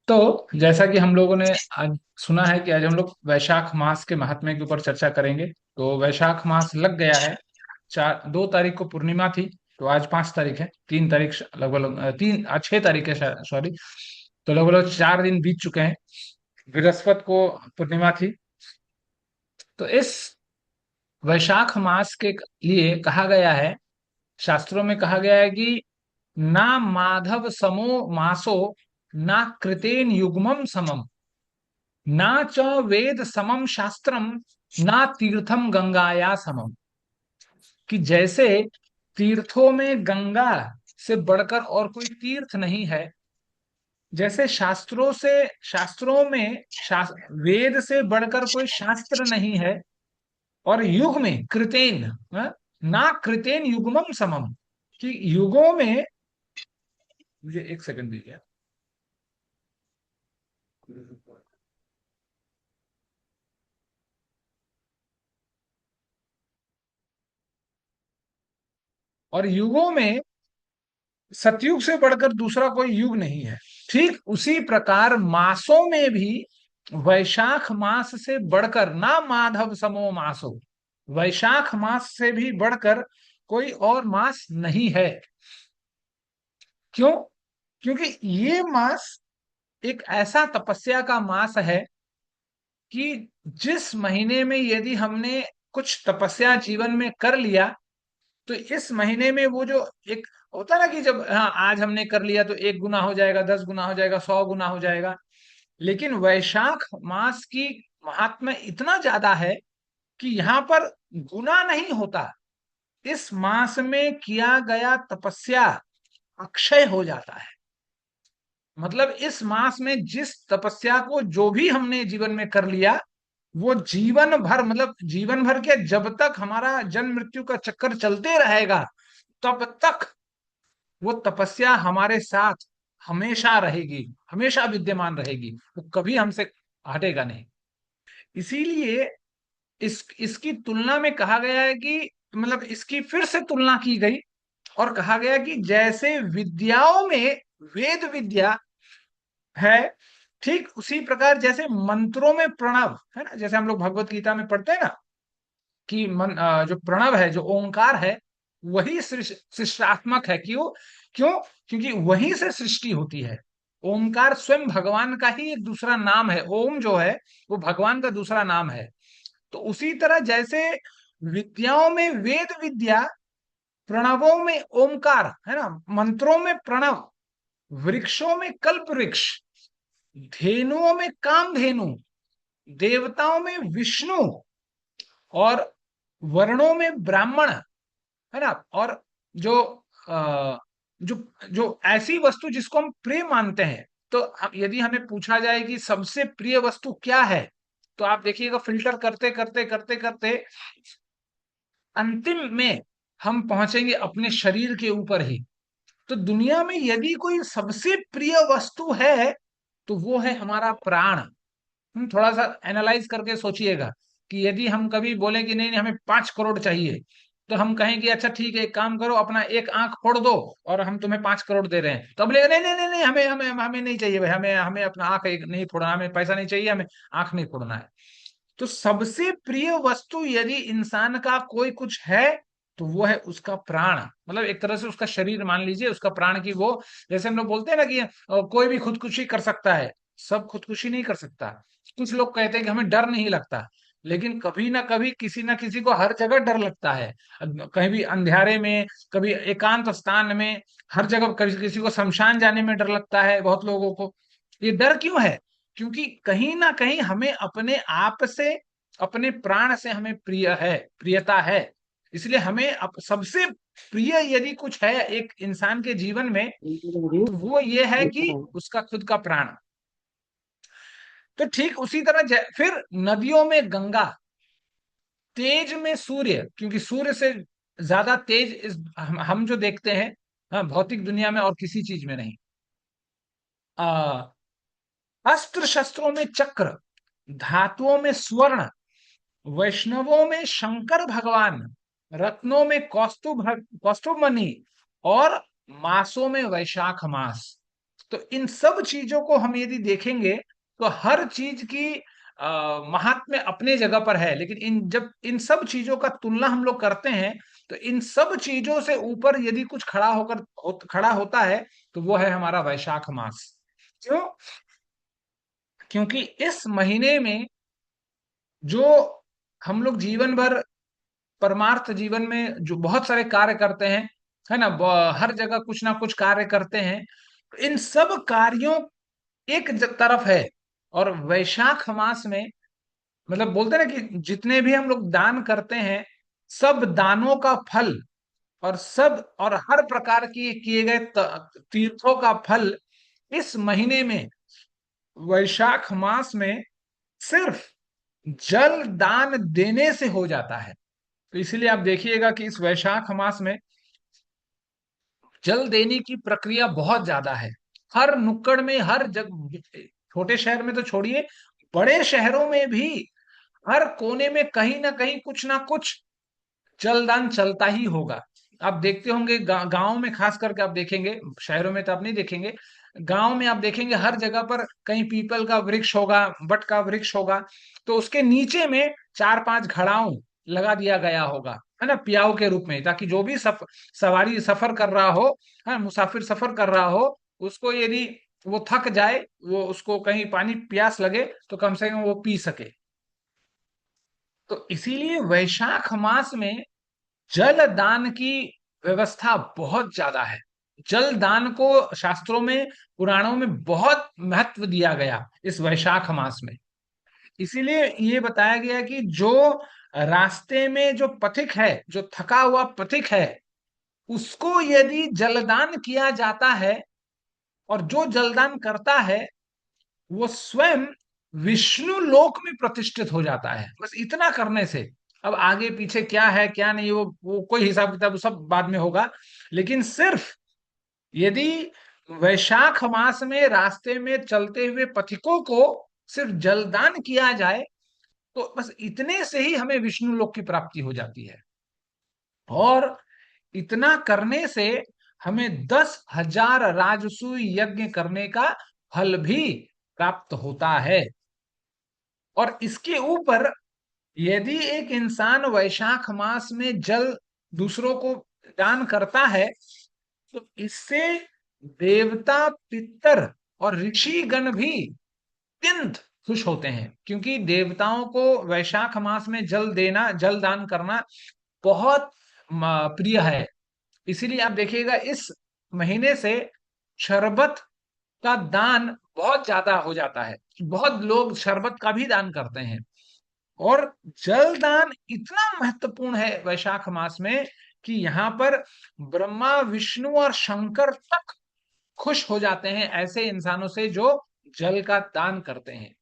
तो जैसा कि हम लोगों ने आज सुना है कि आज हम लोग वैशाख मास के महात्म्य के ऊपर चर्चा करेंगे। तो वैशाख मास लग गया है। 2 तारीख को पूर्णिमा थी। तो आज 5 तारीख है, 3 तारीख लगभग 6 तारीख है, सॉरी। तो लगभग 4 दिन बीत चुके हैं। बृहस्पति को पूर्णिमा थी। तो इस वैशाख मास के लिए कहा गया है, शास्त्रों में कहा गया है कि ना माधव समो मासो, ना कृतेन युग्मम समम, ना च वेद समम शास्त्रम, ना तीर्थम गंगाया समम। कि जैसे तीर्थों में गंगा से बढ़कर और कोई तीर्थ नहीं है, जैसे शास्त्रों में वेद से बढ़कर कोई शास्त्र नहीं है, और युग में कृतेन, ना कृतेन युग्मम समम, कि युगों में, मुझे एक सेकंड दीजिए। और युगों में सतयुग से बढ़कर दूसरा कोई युग नहीं है। ठीक उसी प्रकार मासों में भी वैशाख मास से बढ़कर ना माधव समो मासो, वैशाख मास से भी बढ़कर कोई और मास नहीं है। क्यों? क्योंकि ये मास एक ऐसा तपस्या का मास है कि जिस महीने में यदि हमने कुछ तपस्या जीवन में कर लिया, तो इस महीने में वो जो एक होता है ना कि जब हाँ आज हमने कर लिया तो 1 गुना हो जाएगा, 10 गुना हो जाएगा, 100 गुना हो जाएगा। लेकिन वैशाख मास की महात्म्य इतना ज्यादा है कि यहाँ पर गुना नहीं होता। इस मास में किया गया तपस्या अक्षय हो जाता है। मतलब इस मास में जिस तपस्या को जो भी हमने जीवन में कर लिया, वो जीवन भर, मतलब जीवन भर के जब तक हमारा जन्म मृत्यु का चक्कर चलते रहेगा, तब तक वो तपस्या हमारे साथ हमेशा रहेगी, हमेशा विद्यमान रहेगी, वो कभी हमसे हटेगा नहीं। इसीलिए इसकी तुलना में कहा गया है कि, मतलब इसकी फिर से तुलना की गई और कहा गया कि जैसे विद्याओं में वेद विद्या है, ठीक उसी प्रकार जैसे मंत्रों में प्रणव है ना, जैसे हम लोग भगवत गीता में पढ़ते हैं ना कि जो प्रणव है, जो ओंकार है, वही सृष्टात्मक है। क्यों? क्यों? क्योंकि वहीं से सृष्टि होती है। ओंकार स्वयं भगवान का ही एक दूसरा नाम है। ओम जो है वो भगवान का दूसरा नाम है। तो उसी तरह जैसे विद्याओं में वेद विद्या, प्रणवों में ओंकार है ना, मंत्रों में प्रणव, वृक्षों में कल्प वृक्ष, धेनुओं में कामधेनु, देवताओं में विष्णु, और वर्णों में ब्राह्मण है ना, और जो जो जो ऐसी वस्तु जिसको हम प्रिय मानते हैं, तो यदि हमें पूछा जाए कि सबसे प्रिय वस्तु क्या है, तो आप देखिएगा फिल्टर करते करते करते करते अंतिम में हम पहुंचेंगे अपने शरीर के ऊपर ही। तो दुनिया में यदि कोई सबसे प्रिय वस्तु है, तो वो है हमारा प्राण। थोड़ा सा एनालाइज करके सोचिएगा कि यदि हम कभी बोले कि नहीं नहीं हमें 5 करोड़ चाहिए, तो हम कहें कि अच्छा ठीक है, एक काम करो, अपना एक आंख फोड़ दो और हम तुम्हें 5 करोड़ दे रहे हैं। तो अब बोलेगा नहीं नहीं नहीं नहीं, हमें हमें हमें नहीं चाहिए भाई, हमें हमें अपना आंख एक नहीं फोड़ना, हमें पैसा नहीं चाहिए, हमें आंख नहीं फोड़ना है। तो सबसे प्रिय वस्तु यदि इंसान का कोई कुछ है, तो वो है उसका प्राण। मतलब एक तरह से उसका शरीर मान लीजिए, उसका प्राण की वो, जैसे हम लोग बोलते हैं ना कि कोई भी खुदकुशी कर सकता है, सब खुदकुशी नहीं कर सकता। कुछ लोग कहते हैं कि हमें डर नहीं लगता, लेकिन कभी ना कभी किसी ना किसी को हर जगह डर लगता है। कहीं भी अंधेरे में, कभी एकांत स्थान में, हर जगह कभी किसी को शमशान जाने में डर लगता है बहुत लोगों को। ये डर क्यों है? क्योंकि कहीं ना कहीं हमें अपने आप से, अपने प्राण से हमें प्रियता है। इसलिए हमें सबसे प्रिय यदि कुछ है एक इंसान के जीवन में, तो वो ये है कि उसका खुद का प्राण। तो ठीक उसी तरह फिर नदियों में गंगा, तेज में सूर्य, क्योंकि सूर्य से ज्यादा तेज हम जो देखते हैं, हाँ, भौतिक दुनिया में और किसी चीज में नहीं। आ, अस्त्र शस्त्रों में चक्र, धातुओं में स्वर्ण, वैष्णवों में शंकर भगवान, रत्नों में कौस्तुभ मणि, और मासों में वैशाख मास। तो इन सब चीजों को हम यदि देखेंगे तो हर चीज की महात्म्य अपने जगह पर है, लेकिन जब इन सब चीजों का तुलना हम लोग करते हैं तो इन सब चीजों से ऊपर यदि कुछ खड़ा होता है तो वो है हमारा वैशाख मास। क्यों? क्योंकि इस महीने में जो हम लोग जीवन भर परमार्थ जीवन में जो बहुत सारे कार्य करते हैं, है ना, हर जगह कुछ ना कुछ कार्य करते हैं, तो इन सब कार्यों एक तरफ है, और वैशाख मास में मतलब बोलते हैं ना कि जितने भी हम लोग दान करते हैं, सब दानों का फल और हर प्रकार की किए गए तीर्थों का फल इस महीने में, वैशाख मास में, सिर्फ जल दान देने से हो जाता है। तो इसीलिए आप देखिएगा कि इस वैशाख मास में जल देने की प्रक्रिया बहुत ज्यादा है। हर नुक्कड़ में, हर जगह, छोटे शहर में तो छोड़िए, बड़े शहरों में भी हर कोने में कहीं ना कुछ जलदान चलता ही होगा। आप देखते होंगे गांव में खास करके आप देखेंगे, शहरों में तो आप नहीं देखेंगे, गांव में आप देखेंगे हर जगह पर कहीं पीपल का वृक्ष होगा, बट का वृक्ष होगा, तो उसके नीचे में 4-5 घड़ाओं लगा दिया गया होगा, है ना, पियाओ के रूप में, ताकि जो भी सवारी सफर कर रहा हो, है मुसाफिर सफर कर रहा हो, उसको यदि वो थक जाए, वो उसको कहीं पानी प्यास लगे तो कम से कम वो पी सके। तो इसीलिए वैशाख मास में जल दान की व्यवस्था बहुत ज्यादा है। जल दान को शास्त्रों में, पुराणों में बहुत महत्व दिया गया इस वैशाख मास में। इसीलिए ये बताया गया कि जो रास्ते में जो पथिक है, जो थका हुआ पथिक है, उसको यदि जलदान किया जाता है, और जो जलदान करता है वो स्वयं विष्णु लोक में प्रतिष्ठित हो जाता है, बस इतना करने से। अब आगे पीछे क्या है क्या नहीं, वो कोई हिसाब किताब सब बाद में होगा, लेकिन सिर्फ यदि वैशाख मास में रास्ते में चलते हुए पथिकों को सिर्फ जलदान किया जाए, तो बस इतने से ही हमें विष्णु लोक की प्राप्ति हो जाती है। और इतना करने से हमें 10,000 राजसूय यज्ञ करने का फल भी प्राप्त होता है। और इसके ऊपर यदि एक इंसान वैशाख मास में जल दूसरों को दान करता है, तो इससे देवता, पितर और ऋषि गण भी अत्यंत खुश होते हैं, क्योंकि देवताओं को वैशाख मास में जल देना, जल दान करना बहुत प्रिय है। इसीलिए आप देखिएगा इस महीने से शरबत का दान बहुत ज्यादा हो जाता है, बहुत लोग शरबत का भी दान करते हैं। और जल दान इतना महत्वपूर्ण है वैशाख मास में कि यहाँ पर ब्रह्मा, विष्णु और शंकर तक खुश हो जाते हैं ऐसे इंसानों से जो जल का दान करते हैं।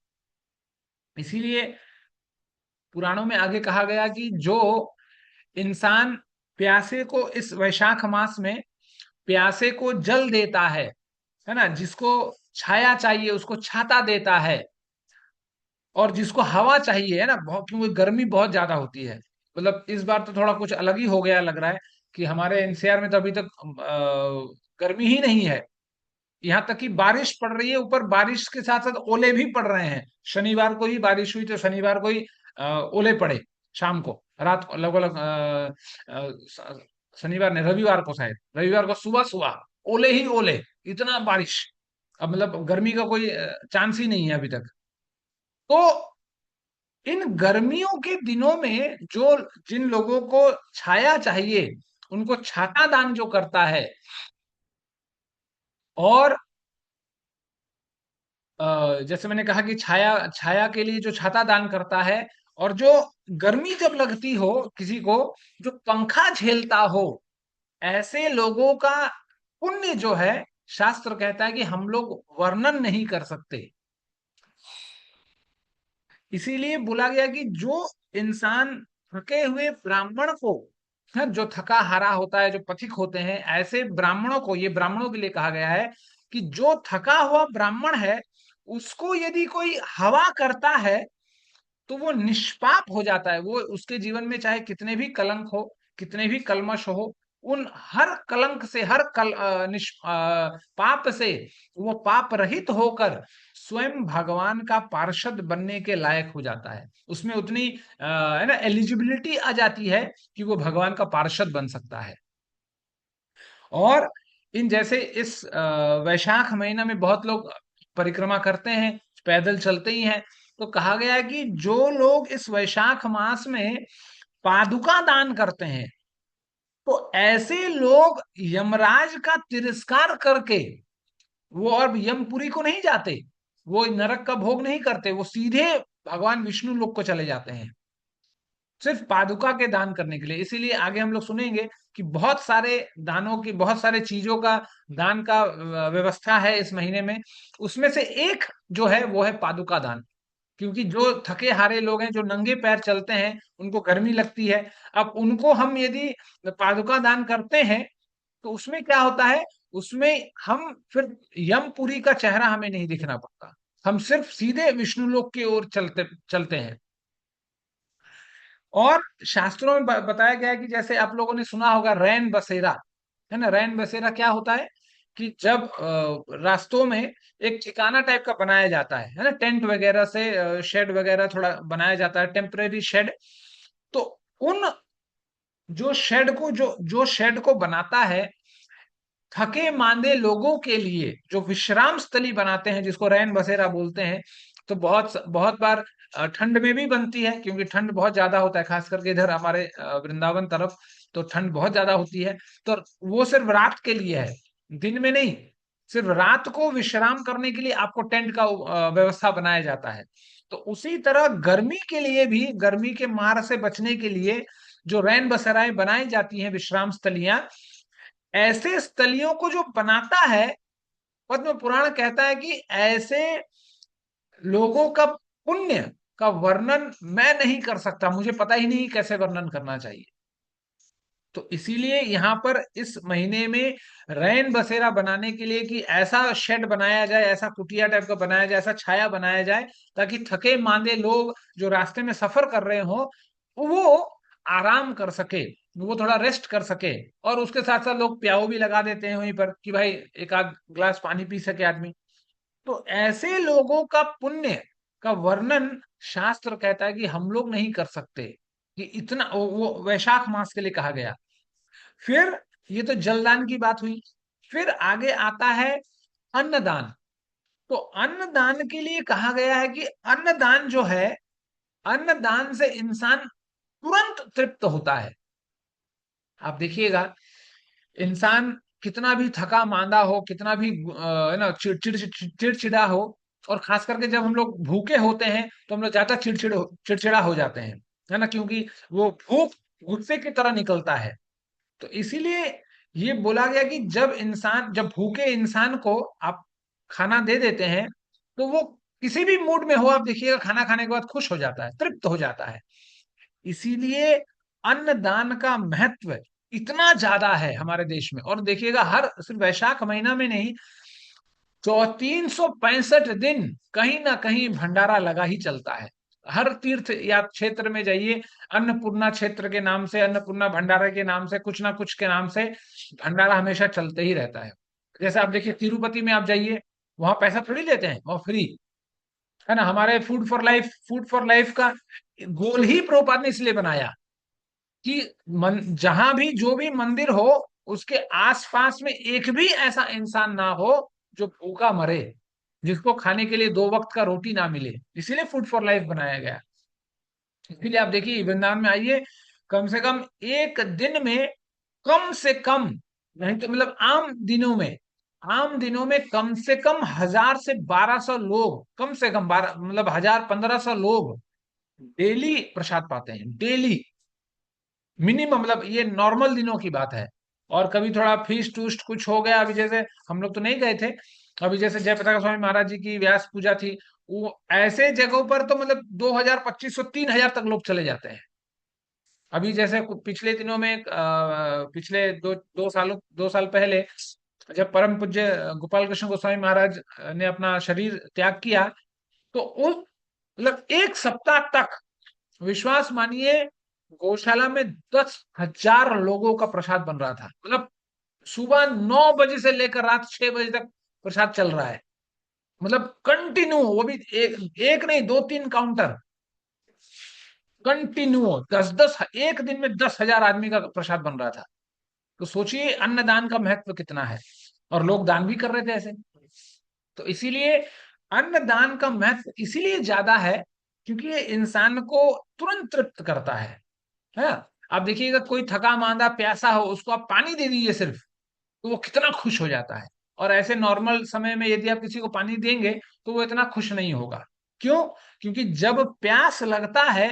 इसीलिए पुराणों में आगे कहा गया कि जो इंसान प्यासे को इस वैशाख मास में प्यासे को जल देता है ना, जिसको छाया चाहिए उसको छाता देता है, और जिसको हवा चाहिए, है ना, बहुत, क्योंकि गर्मी बहुत ज्यादा होती है। मतलब इस बार तो थोड़ा कुछ अलग ही हो गया लग रहा है कि हमारे एनसीआर में तो अभी तक गर्मी ही नहीं है। यहाँ तक कि बारिश पड़ रही है, ऊपर बारिश के साथ साथ ओले भी पड़ रहे हैं। शनिवार को ही बारिश हुई, तो शनिवार को ही ओले पड़े, शाम को, रात को, लगभग शनिवार ने, रविवार को, शायद रविवार को सुबह सुबह ओले ही ओले, इतना बारिश। अब मतलब गर्मी का कोई चांस ही नहीं है अभी तक। तो इन गर्मियों के दिनों में जो जिन लोगों को छाया चाहिए, उनको छाता दान जो करता है, और जैसे मैंने कहा कि छाया छाया के लिए जो छाता दान करता है, और जो गर्मी जब लगती हो किसी को, जो पंखा झेलता हो, ऐसे लोगों का पुण्य जो है, शास्त्र कहता है कि हम लोग वर्णन नहीं कर सकते। इसीलिए बोला गया कि जो इंसान थके हुए ब्राह्मण को, है, जो थका हारा होता है, जो पथिक होते हैं, ऐसे ब्राह्मणों को, ये ब्राह्मणों के लिए कहा गया है कि जो थका हुआ ब्राह्मण है, उसको यदि कोई हवा करता है तो वो निष्पाप हो जाता है। वो उसके जीवन में चाहे कितने भी कलंक हो, कितने भी कलमश हो, उन हर कलंक से, हर पाप से वो पाप रहित होकर स्वयं भगवान का पार्षद बनने के लायक हो जाता है। उसमें उतनी है ना एलिजिबिलिटी आ जाती है कि वो भगवान का पार्षद बन सकता है। और इन जैसे इस वैशाख महीना में बहुत लोग परिक्रमा करते हैं, पैदल चलते ही हैं। तो कहा गया है कि जो लोग इस वैशाख मास में पादुका दान करते हैं, तो ऐसे लोग यमराज का तिरस्कार करके वो और यमपुरी को नहीं जाते, वो नरक का भोग नहीं करते, वो सीधे भगवान विष्णु लोक को चले जाते हैं, सिर्फ पादुका के दान करने के लिए। इसीलिए आगे हम लोग सुनेंगे कि बहुत सारे दानों की, बहुत सारे चीजों का दान का व्यवस्था है इस महीने में। उसमें से एक जो है वो है पादुका दान। क्योंकि जो थके हारे लोग हैं, जो नंगे पैर चलते हैं, उनको गर्मी लगती है। अब उनको हम यदि पादुका दान करते हैं तो उसमें क्या होता है, उसमें हम फिर यमपुरी का चेहरा हमें नहीं दिखना पड़ता, हम सिर्फ सीधे विष्णु लोक की ओर चलते चलते हैं। और शास्त्रों में बताया गया है कि जैसे आप लोगों ने सुना होगा रैन बसेरा, है ना। रैन बसेरा क्या होता है कि जब रास्तों में एक ठिकाना टाइप का बनाया जाता है ना, टेंट वगैरह से, शेड वगैरह थोड़ा बनाया जाता है, टेम्परेरी शेड। तो उन जो शेड को जो शेड को बनाता है थके मांदे लोगों के लिए, जो विश्राम स्थली बनाते हैं, जिसको रैन बसेरा बोलते हैं। तो बहुत बहुत बार ठंड में भी बनती है, क्योंकि ठंड बहुत ज्यादा होता है, खास करके इधर हमारे वृंदावन तरफ तो ठंड बहुत ज्यादा होती है। तो वो सिर्फ रात के लिए है, दिन में नहीं। सिर्फ रात को विश्राम करने के लिए आपको टेंट का व्यवस्था बनाया जाता है। तो उसी तरह गर्मी के लिए भी, गर्मी के मार से बचने के लिए जो रैन बसेराएं बनाई जाती हैं, विश्राम स्थलियां, ऐसे स्थलियों को जो बनाता है, पद्म पुराण कहता है कि ऐसे लोगों का पुण्य का वर्णन मैं नहीं कर सकता, मुझे पता ही नहीं कैसे वर्णन करना चाहिए। तो इसीलिए यहाँ पर इस महीने में रैन बसेरा बनाने के लिए कि ऐसा शेड बनाया जाए, ऐसा कुटिया टाइप का बनाया जाए, ऐसा छाया बनाया जाए, ताकि थके मांदे लोग जो रास्ते में सफर कर रहे हो वो आराम कर सके, वो थोड़ा रेस्ट कर सके। और उसके साथ साथ लोग प्याऊ भी लगा देते हैं वहीं पर कि भाई एक आध ग्लास पानी पी सके आदमी। तो ऐसे लोगों का पुण्य का वर्णन शास्त्र कहता है कि हम लोग नहीं कर सकते, कि इतना वो वैशाख मास के लिए कहा गया। फिर ये तो जलदान की बात हुई। फिर आगे आता है अन्नदान। तो अन्नदान के लिए कहा गया है कि अन्नदान जो है, अन्नदान से इंसान तुरंत तृप्त होता है। आप देखिएगा, इंसान कितना भी थका मांदा हो, कितना भी है ना चिड़चिड़ा हो, और खास करके जब हम लोग भूखे होते हैं तो हम लोग ज्यादा चिड़चिड़ा हो जाते हैं, है ना, क्योंकि वो भूख गुस्से की तरह निकलता है। तो इसीलिए ये बोला गया कि जब भूखे इंसान को आप खाना दे देते हैं, तो वो किसी भी मूड में हो, आप देखिएगा खाना खाने के बाद खुश हो जाता है, तृप्त हो जाता है। इसीलिए अन्नदान का महत्व इतना ज्यादा है हमारे देश में। और देखिएगा हर सिर्फ वैशाख महीना में नहीं, 365 दिन कहीं ना कहीं भंडारा लगा ही चलता है। हर तीर्थ या क्षेत्र में जाइए, अन्नपूर्णा क्षेत्र के नाम से, अन्नपूर्णा भंडारा के नाम से, कुछ ना कुछ के नाम से भंडारा हमेशा चलते ही रहता है। जैसे आप देखिए तिरुपति में आप जाइए, वहां पैसा थोड़ी लेते हैं, वहां फ्री, है ना। हमारे फूड फॉर लाइफ का गोल ही प्रभुपाद ने इसलिए बनाया कि जहां भी जो भी मंदिर हो, उसके आसपास में एक भी ऐसा इंसान ना हो जो भूखा मरे, जिसको खाने के लिए 2 वक्त का रोटी ना मिले। इसीलिए फूड फॉर लाइफ बनाया गया। इसीलिए आप देखिए वृंदावन में आइए, कम से कम एक दिन में, कम से कम, नहीं तो मतलब आम दिनों में कम से कम 1000 से 1200 लोग, कम से कम 12 मतलब 1000-1500 लोग डेली प्रसाद पाते हैं, डेली मिनिमम। मतलब ये नॉर्मल दिनों की बात है। और कभी थोड़ा फीस्ट टूस्ट कुछ हो गया, अभी जैसे हम लोग तो नहीं गए थे, अभी जैसे जयप्रकाश स्वामी महाराज जी की व्यास पूजा थी, वो ऐसे जगहों पर तो मतलब 2000, 2500, 3000 तक लोग चले जाते हैं। अभी जैसे पिछले दिनों में पिछले दो साल पहले, जब परम पूज्य गोपाल कृष्ण गोस्वामी महाराज ने अपना शरीर त्याग किया, तो उस मतलब 1 सप्ताह तक, विश्वास मानिए, गौशाला में 10,000 लोगों का प्रसाद बन रहा था। मतलब सुबह 9 बजे से लेकर रात 6 बजे तक प्रसाद चल रहा है। मतलब कंटिन्यू, वो भी एक एक नहीं, 2-3 काउंटर कंटिन्यू, 10-10, एक दिन में 10,000 आदमी का प्रसाद बन रहा था। तो सोचिए अन्नदान का महत्व कितना है। और लोग दान भी कर रहे थे ऐसे। तो इसीलिए अन्नदान का महत्व इसीलिए ज्यादा है, क्योंकि ये इंसान को तुरंत तृप्त करता है ना? आप देखिएगा, कोई थका मांदा प्यासा हो, उसको आप पानी दे दीजिए सिर्फ, तो वो कितना खुश हो जाता है। और ऐसे नॉर्मल समय में यदि आप किसी को पानी देंगे तो वो इतना खुश नहीं होगा। क्यों? क्योंकि जब प्यास लगता है,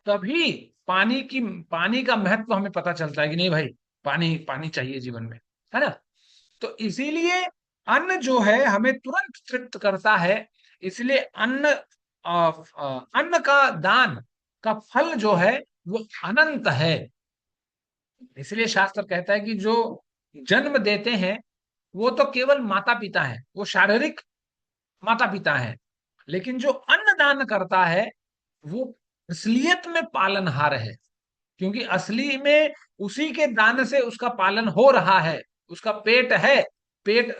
तभी पानी का महत्व हमें पता चलता है कि नहीं भाई, पानी पानी चाहिए जीवन में, है ना? तो इसीलिए अन्न जो है हमें तुरंत तृप्त करता है। इसलिए अन्न का दान का फल जो है वो अनंत है। इसलिए शास्त्र कहता है कि जो जन्म देते हैं वो तो केवल माता पिता है, वो शारीरिक माता पिता है। लेकिन जो अन्न दान करता है वो असलियत में पालनहार है। क्योंकि असली में उसी के दान से उसका पालन हो रहा है। उसका पेट है, पेट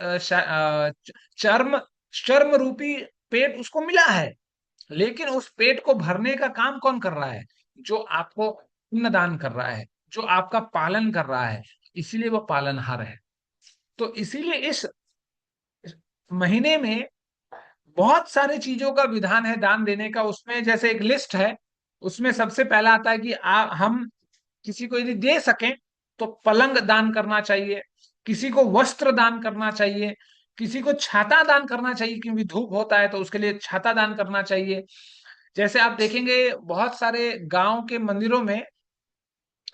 चर्म चर्म रूपी पेट उसको मिला है। लेकिन उस पेट को भरने का काम कौन कर रहा है? जो आपको अन्न दान कर रहा है, जो आपका पालन कर रहा है। इसीलिए वो पालनहार है। तो इसीलिए इस महीने में बहुत सारी चीजों का विधान है दान देने का। उसमें जैसे एक लिस्ट है, उसमें सबसे पहला आता है कि हम किसी को यदि दे सकें तो पलंग दान करना चाहिए, किसी को वस्त्र दान करना चाहिए, किसी को छाता दान करना चाहिए, क्योंकि धूप होता है तो उसके लिए छाता दान करना चाहिए। जैसे आप देखेंगे बहुत सारे गांव के मंदिरों में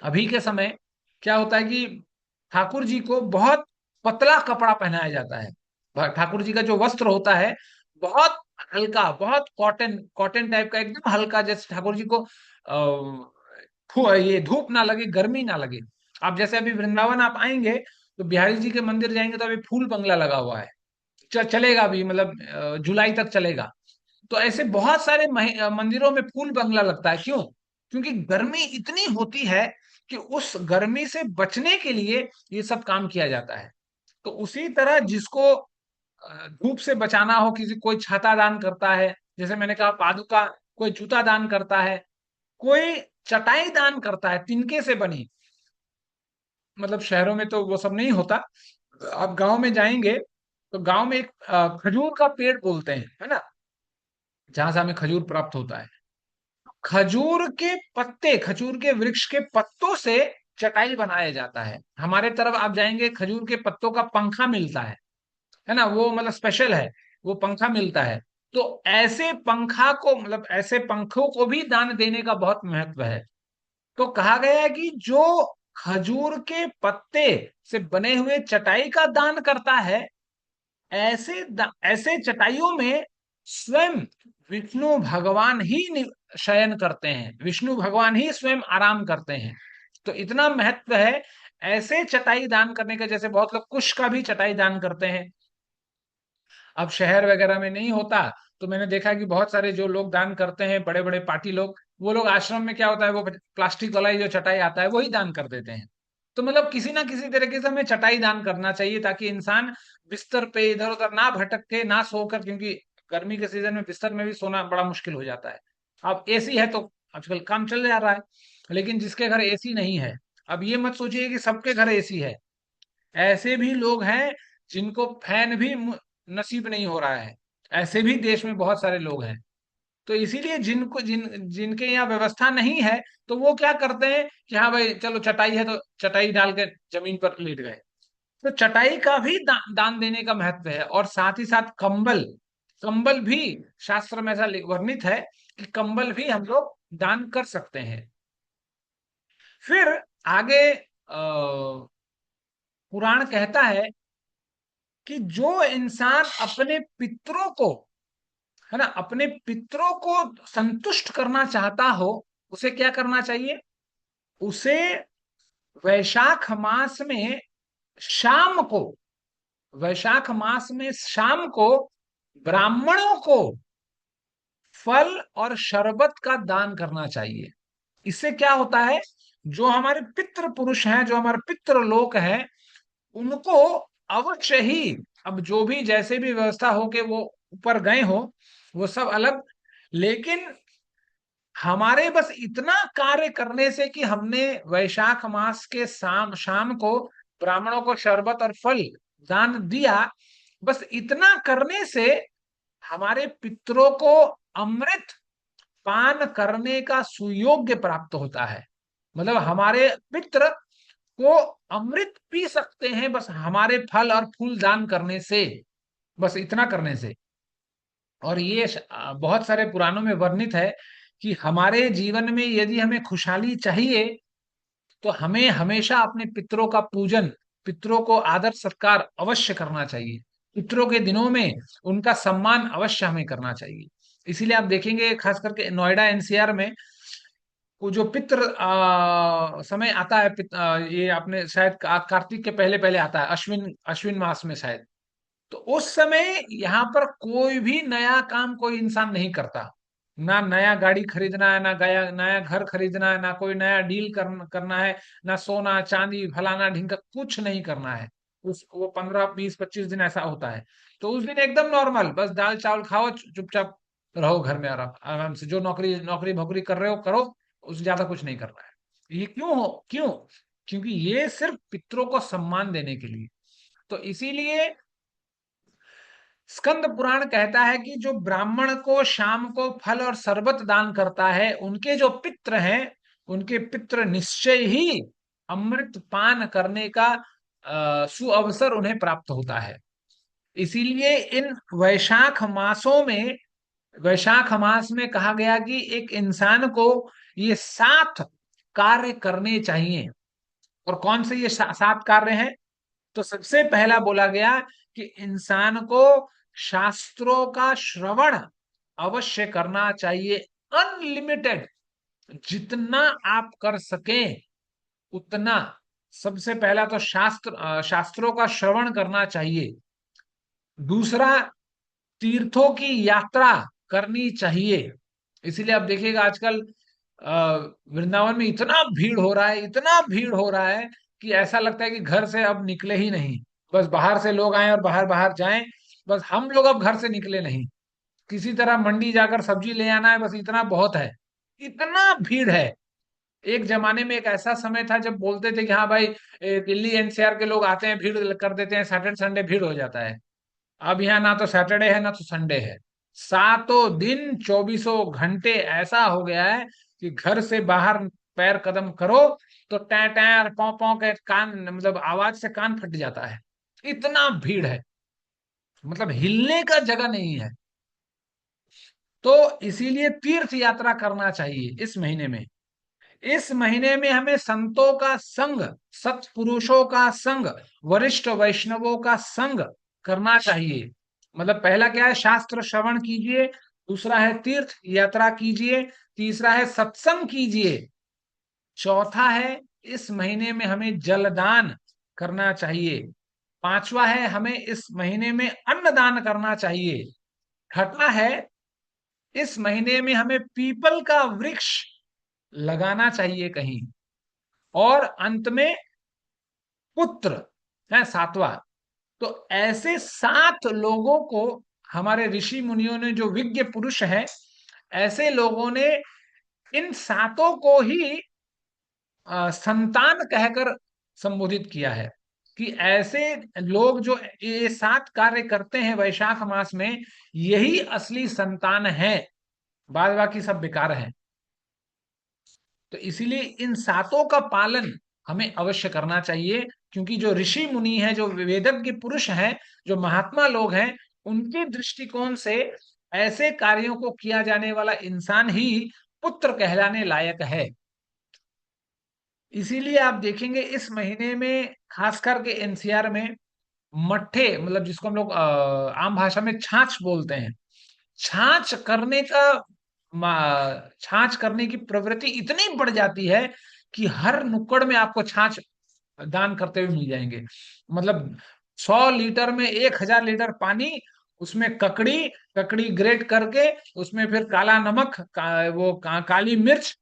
अभी के समय क्या होता है कि ठाकुर जी को बहुत पतला कपड़ा पहनाया जाता है। ठाकुर जी का जो वस्त्र होता है बहुत हल्का, बहुत कॉटन कॉटन टाइप का, एकदम हल्का, जैसे ठाकुर जी को ये धूप ना लगे, गर्मी ना लगे। आप जैसे अभी वृंदावन आप आएंगे तो बिहारी जी के मंदिर जाएंगे तो अभी फूल बंगला लगा हुआ है। चलेगा भी, मतलब जुलाई तक चलेगा। तो ऐसे बहुत सारे मंदिरों में फूल बंगला लगता है। क्यों? क्योंकि गर्मी इतनी होती है कि उस गर्मी से बचने के लिए ये सब काम किया जाता है। तो उसी तरह जिसको धूप से बचाना हो, किसी कोई छाता दान करता है, जैसे मैंने कहा पादुका, कोई जूता दान करता है, कोई चटाई दान करता है तिनके से बनी। मतलब शहरों में तो वो सब नहीं होता। आप गांव में जाएंगे तो गांव में एक खजूर का पेड़ बोलते हैं, है ना, जहां से हमें खजूर प्राप्त होता है। खजूर के पत्ते, खजूर के वृक्ष के पत्तों से चटाई बनाया जाता है। हमारे तरफ आप जाएंगे, खजूर के पत्तों का पंखा मिलता है ना, वो मतलब स्पेशल है, वो पंखा मिलता है। तो ऐसे पंखा को, मतलब ऐसे पंखों को भी दान देने का बहुत महत्व है। तो कहा गया है कि जो खजूर के पत्ते से बने हुए चटाई का दान करता है, ऐसे चटाइयों में स्वयं विष्णु भगवान ही शयन करते हैं, विष्णु भगवान ही स्वयं आराम करते हैं। तो इतना महत्व है ऐसे चटाई दान करने का। जैसे बहुत लोग कुश का भी चटाई दान करते हैं। अब शहर वगैरह में नहीं होता, तो मैंने देखा कि बहुत सारे जो लोग दान करते हैं, बड़े बड़े पार्टी लोग, वो लोग आश्रम में क्या होता है, वो प्लास्टिक वाला ही जो चटाई आता है वही दान कर देते हैं। तो मतलब किसी ना किसी तरीके से हमें चटाई दान करना चाहिए, ताकि इंसान बिस्तर पे इधर उधर ना भटके, ना सोकर, क्योंकि गर्मी के सीजन में बिस्तर में भी सोना बड़ा मुश्किल हो जाता है। अब एसी है तो आजकल काम चल जा रहा है। लेकिन जिसके घर एसी नहीं है, अब ये मत सोचिए कि सबके घर एसी है। ऐसे भी लोग हैं जिनको फैन भी नसीब नहीं हो रहा है। ऐसे भी देश में बहुत सारे लोग हैं। तो इसीलिए जिनके यहाँ व्यवस्था नहीं है, तो वो क्या करते हैं कि हाँ भाई चलो चटाई है तो चटाई डाल के जमीन पर लेट गए। तो चटाई का भी दान देने का महत्व है। और साथ ही साथ कंबल, कंबल भी शास्त्र में ऐसा वर्णित है कि कंबल भी हम लोग दान कर सकते हैं। फिर आगे पुराण कहता है कि जो इंसान अपने पितरों को, है ना, अपने पितरों को संतुष्ट करना चाहता हो, उसे क्या करना चाहिए? उसे वैशाख मास में शाम को, वैशाख मास में शाम को ब्राह्मणों को फल और शरबत का दान करना चाहिए। इससे क्या होता है, जो हमारे पितृ पुरुष हैं, जो हमारे पितृ लोक हैं, उनको अवश्य ही, अब जो भी जैसे भी व्यवस्था हो के वो ऊपर गए हो, वो सब अलग, लेकिन हमारे बस इतना कार्य करने से कि हमने वैशाख मास के शाम शाम को ब्राह्मणों को शरबत और फल दान दिया, बस इतना करने से हमारे पितरों को अमृत पान करने का सुयोग्य प्राप्त होता है। मतलब हमारे पित्र को अमृत पी सकते हैं बस हमारे फल और फूल दान करने से, बस इतना करने से। और ये बहुत सारे पुराणों में वर्णित है कि हमारे जीवन में यदि हमें खुशहाली चाहिए, तो हमें हमेशा अपने पितरों का पूजन, पितरों को आदर सत्कार अवश्य करना चाहिए। पितरों के दिनों में उनका सम्मान अवश्य हमें करना चाहिए। इसीलिए आप देखेंगे खास करके नोएडा एनसीआर में वो जो पितृ समय आता है, ये आपने शायद कार्तिक के पहले पहले आता है, अश्विन अश्विन मास में शायद। तो उस समय यहाँ पर कोई भी नया काम कोई इंसान नहीं करता। ना नया गाड़ी खरीदना है, ना गया नया घर खरीदना है, ना कोई नया डील करना है, ना सोना चांदी फलाना ढिंका कुछ नहीं करना है। उस वो 15 20 25 दिन ऐसा होता है। तो उस दिन एकदम नॉर्मल, बस दाल चावल खाओ, चुपचाप रहो घर में, आराम आराम से, जो नौकरी नौकरी भौकरी कर रहे हो करो, उस ज्यादा कुछ नहीं करना है। ये क्यों? क्योंकि ये सिर्फ पितरों को सम्मान देने के लिए। तो इसीलिए स्कंद पुराण कहता है कि जो ब्राह्मण को शाम को फल और शरबत दान करता है, उनके जो पित्र हैं, उनके पित्र निश्चय ही अमृत पान करने का सुअवसर उन्हें प्राप्त होता है। इसीलिए इन वैशाख मासों में, वैशाख मास में कहा गया कि एक इंसान को ये 7 कार्य करने चाहिए। और कौन से ये 7 कार्य हैं? तो सबसे पहला बोला गया कि इंसान को शास्त्रों का श्रवण अवश्य करना चाहिए, अनलिमिटेड, जितना आप कर सकें उतना। सबसे पहला तो शास्त्रों का श्रवण करना चाहिए। दूसरा, तीर्थों की यात्रा करनी चाहिए। इसीलिए आप देखिएगा आजकल वृंदावन में इतना भीड़ हो रहा है, इतना भीड़ हो रहा है कि ऐसा लगता है कि घर से अब निकले ही नहीं। बस बाहर से लोग आए और बाहर बाहर जाएं, बस हम लोग अब घर से निकले नहीं। किसी तरह मंडी जाकर सब्जी ले आना है, बस इतना बहुत है, इतना भीड़ है। एक जमाने में एक ऐसा समय था जब बोलते थे कि हाँ भाई, दिल्ली एनसीआर के लोग आते हैं, भीड़ कर देते हैं, सैटरडे संडे भीड़ हो जाता है। अब यहाँ ना तो सैटरडे है ना तो संडे है, सातों दिन 24 घंटे ऐसा हो गया है कि घर से बाहर पैर कदम करो तो टै टै पौ पौ के कान, मतलब आवाज से कान फट जाता है, इतना भीड़ है, मतलब हिलने का जगह नहीं है। तो इसीलिए तीर्थ यात्रा करना चाहिए इस महीने में। इस महीने में हमें संतों का संग, सत्पुरुषों का संग, वरिष्ठ वैष्णवों का संग करना चाहिए। मतलब पहला क्या है, शास्त्र श्रवण कीजिए। दूसरा है तीर्थ यात्रा कीजिए। तीसरा है सत्संग कीजिए। चौथा है, इस महीने में हमें जलदान करना चाहिए। पांचवा है, हमें इस महीने में अन्नदान करना चाहिए। छठा है, इस महीने में हमें पीपल का वृक्ष लगाना चाहिए कहीं। और अंत में पुत्र है, सातवां। तो ऐसे 7 लोगों को हमारे ऋषि मुनियों ने, जो विज्ञ पुरुष हैं, ऐसे लोगों ने इन सातों को ही संतान कहकर संबोधित किया है कि ऐसे लोग जो ये 7 कार्य करते हैं वैशाख मास में, यही असली संतान है, बाद बाकी सब बेकार है। तो इसीलिए इन सातों का पालन हमें अवश्य करना चाहिए, क्योंकि जो ऋषि मुनि हैं, जो वेदज्ञ पुरुष हैं, जो महात्मा लोग हैं, उनके दृष्टिकोण से ऐसे कार्यों को किया जाने वाला इंसान ही पुत्र कहलाने लायक है। इसीलिए आप देखेंगे इस महीने में खास करके एनसीआर में मट्ठे, मतलब जिसको हम लोग आम भाषा में छाछ बोलते हैं, छाछ करने का छाछ करने की प्रवृत्ति इतनी बढ़ जाती है कि हर नुक्कड़ में आपको छाछ दान करते हुए मिल जाएंगे। मतलब 100 लीटर में 1000 लीटर पानी, उसमें ककड़ी ककड़ी ग्रेट करके, उसमें फिर काला नमक, काली मिर्च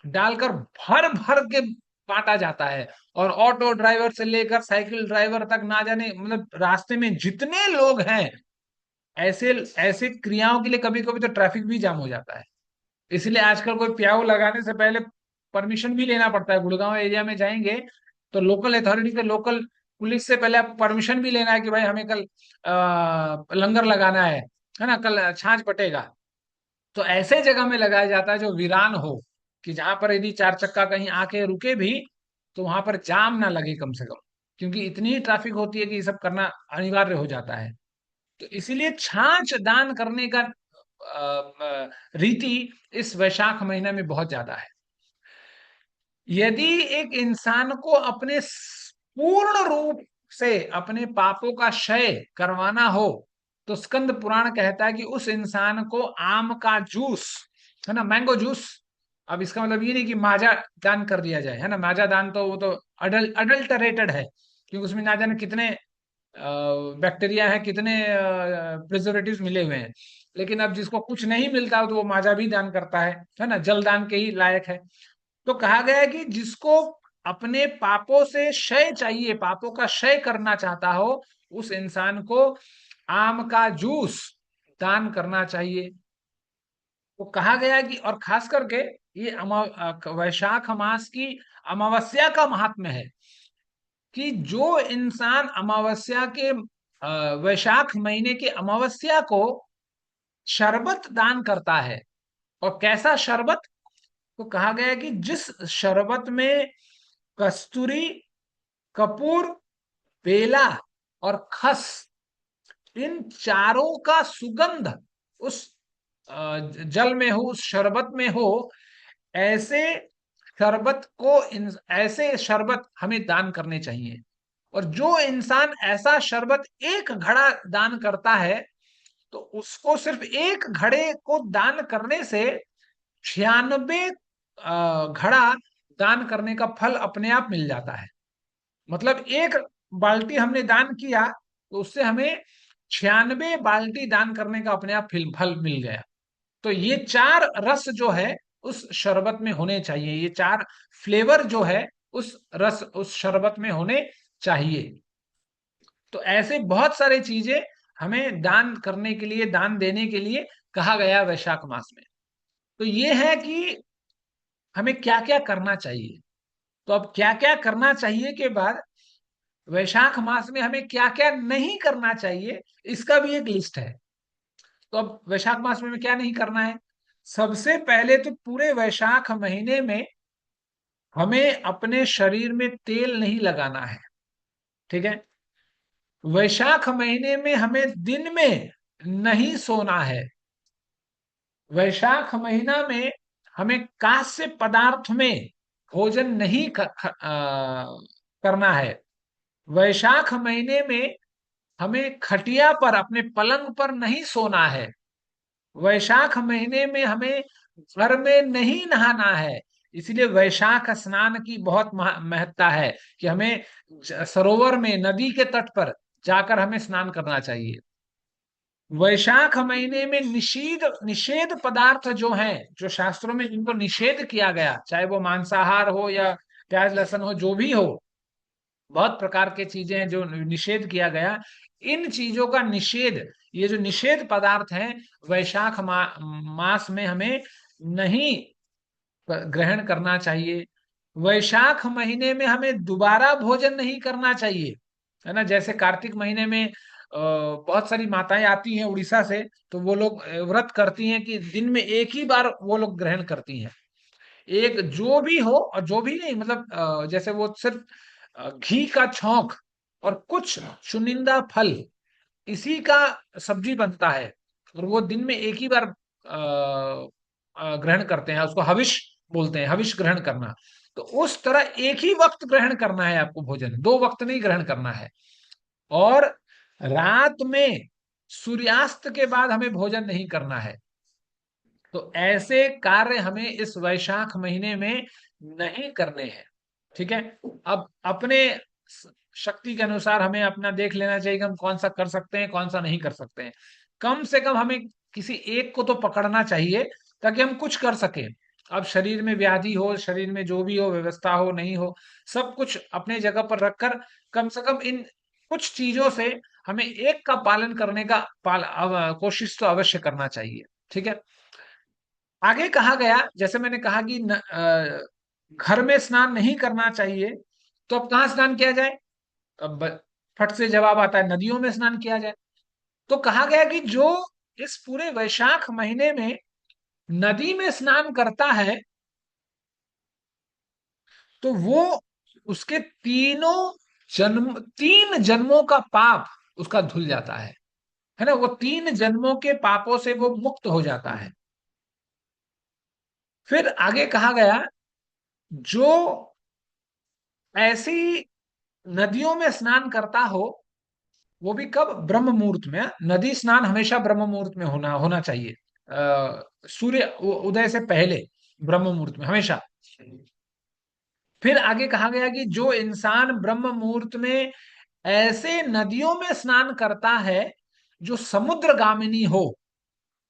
डालकर भर भर के बांटा जाता है। और ऑटो ड्राइवर से लेकर साइकिल ड्राइवर तक, ना जाने मतलब रास्ते में जितने लोग हैं, ऐसे ऐसे क्रियाओं के लिए कभी कभी तो ट्रैफिक भी जाम हो जाता है। इसलिए आजकल कोई प्याऊ लगाने से पहले परमिशन भी लेना पड़ता है। गुड़गांव एरिया में जाएंगे तो लोकल अथॉरिटी से, लोकल पुलिस से पहले आप परमिशन भी लेना है कि भाई हमें कल लंगर लगाना है ना, कल छाछ बटेगा। तो ऐसे जगह में लगाया जाता है जो वीरान हो, कि जहां पर यदि चार चक्का कहीं आके रुके भी तो वहां पर जाम ना लगे कम से कम, क्योंकि इतनी ही ट्रैफिक होती है कि ये सब करना अनिवार्य हो जाता है। तो इसीलिए छाछ दान करने का रीति इस वैशाख महीने में बहुत ज्यादा है। यदि एक इंसान को अपने पूर्ण रूप से अपने पापों का क्षय करवाना हो, तो स्कंद पुराण कहता है कि उस इंसान को आम का जूस, है ना, मैंगो जूस। अब इसका मतलब ये नहीं कि माजा दान कर दिया जाए, है ना, माजा दान तो वो तो अडल्टरेटेड है, क्योंकि उसमें ना जाने कितने बैक्टीरिया है, कितने प्रिजर्वेटिव्स मिले हुए हैं। लेकिन अब जिसको कुछ नहीं मिलता हो तो वो माजा भी दान करता है ना, जल दान के ही लायक है। तो कहा गया है कि जिसको अपने पापों से क्षय चाहिए, पापों का क्षय करना चाहता हो, उस इंसान को आम का जूस दान करना चाहिए। तो कहा गया है कि, और खास करके ये वैशाख मास की अमावस्या का महात्म्य है, कि जो इंसान अमावस्या के वैशाख महीने के अमावस्या को शरबत दान करता है, और कैसा शरबत, तो कहा गया है कि जिस शरबत में कस्तूरी, कपूर, बेला और खस, इन चारों का सुगंध उस जल में हो, उस शरबत में हो, ऐसे ऐसे शरबत हमें दान करने चाहिए। और जो इंसान ऐसा शरबत एक घड़ा दान करता है, तो उसको सिर्फ एक घड़े को दान करने से 96 घड़ा दान करने का फल अपने आप मिल जाता है। मतलब एक बाल्टी हमने दान किया तो उससे हमें 96 बाल्टी दान करने का अपने आप फल मिल गया। तो ये चार रस जो है उस शरबत में होने चाहिए, ये चार फ्लेवर जो है उस शरबत में होने चाहिए। तो ऐसे बहुत सारी चीजें हमें दान करने के लिए, दान देने के लिए कहा गया वैशाख मास में। तो ये है कि हमें क्या क्या करना चाहिए। तो अब क्या क्या करना चाहिए के बाद, वैशाख मास में हमें क्या क्या नहीं करना चाहिए, इसका भी एक लिस्ट है। तो अब वैशाख मास में हमें क्या नहीं करना है। सबसे पहले तो पूरे वैशाख महीने में हमें अपने शरीर में तेल नहीं लगाना है। ठीक है। वैशाख महीने में हमें दिन में नहीं सोना है। वैशाख महीना में हमें कांस्य पदार्थ में भोजन नहीं करना है। वैशाख महीने में हमें खटिया पर, अपने पलंग पर नहीं सोना है। वैशाख महीने में हमें घर में नहीं नहाना है। इसलिए वैशाख स्नान की बहुत महत्ता है, कि हमें सरोवर में, नदी के तट पर जाकर हमें स्नान करना चाहिए। वैशाख महीने में निषेध निषेध पदार्थ जो हैं, जो शास्त्रों में जिनको निषेध किया गया, चाहे वो मांसाहार हो या प्याज लहसुन हो, जो भी हो, बहुत प्रकार के चीजें हैं जो निषेध किया गया। इन चीजों का निषेध, ये जो निषेध पदार्थ हैं, वैशाख मास में हमें नहीं ग्रहण करना चाहिए। वैशाख महीने में हमें दोबारा भोजन नहीं करना चाहिए, है ना। जैसे कार्तिक महीने में बहुत सारी माताएं आती हैं उड़ीसा से, तो वो लोग व्रत करती हैं कि दिन में एक ही बार वो लोग ग्रहण करती हैं। एक जो भी हो, और जो भी नहीं, मतलब जैसे वो सिर्फ घी का छौंक और कुछ चुनिंदा फल, इसी का सब्जी बनता है, और वो दिन में एक ही बार ग्रहण करते हैं। उसको हविष बोलते हैं, हविष ग्रहण करना। तो उस तरह एक ही वक्त ग्रहण करना है आपको भोजन, दो वक्त नहीं ग्रहण करना है। और रात में सूर्यास्त के बाद हमें भोजन नहीं करना है। तो ऐसे कार्य हमें इस वैशाख महीने में नहीं करने हैं। ठीक है। अब अपने शक्ति के अनुसार हमें अपना देख लेना चाहिए कि हम कौन सा कर सकते हैं, कौन सा नहीं कर सकते हैं। कम से कम हमें किसी एक को तो पकड़ना चाहिए, ताकि हम कुछ कर सकें। अब शरीर में व्याधि हो, शरीर में जो भी हो, व्यवस्था हो नहीं हो, सब कुछ अपने जगह पर रखकर कम से कम इन कुछ चीजों से हमें एक का पालन करने का कोशिश तो अवश्य करना चाहिए। ठीक है। आगे कहा गया, जैसे मैंने कहा कि घर में स्नान नहीं करना चाहिए, तो अब कहाँ स्नान किया जाए? अब फट से जवाब आता है, नदियों में स्नान किया जाए। तो कहा गया कि जो इस पूरे वैशाख महीने में नदी में स्नान करता है, तो वो उसके तीन जन्मों का पाप उसका धुल जाता है ना, वो तीन जन्मों के पापों से वो मुक्त हो जाता है। फिर आगे कहा गया, जो ऐसी नदियों में स्नान करता हो, वो भी कब? ब्रह्म मुहूर्त में। नदी स्नान हमेशा ब्रह्म मुहूर्त में होना होना चाहिए, सूर्य उदय से पहले, ब्रह्म मुहूर्त में हमेशा। फिर आगे कहा गया कि जो इंसान ब्रह्म मुहूर्त में ऐसे नदियों में स्नान करता है जो समुद्रगामिनी हो,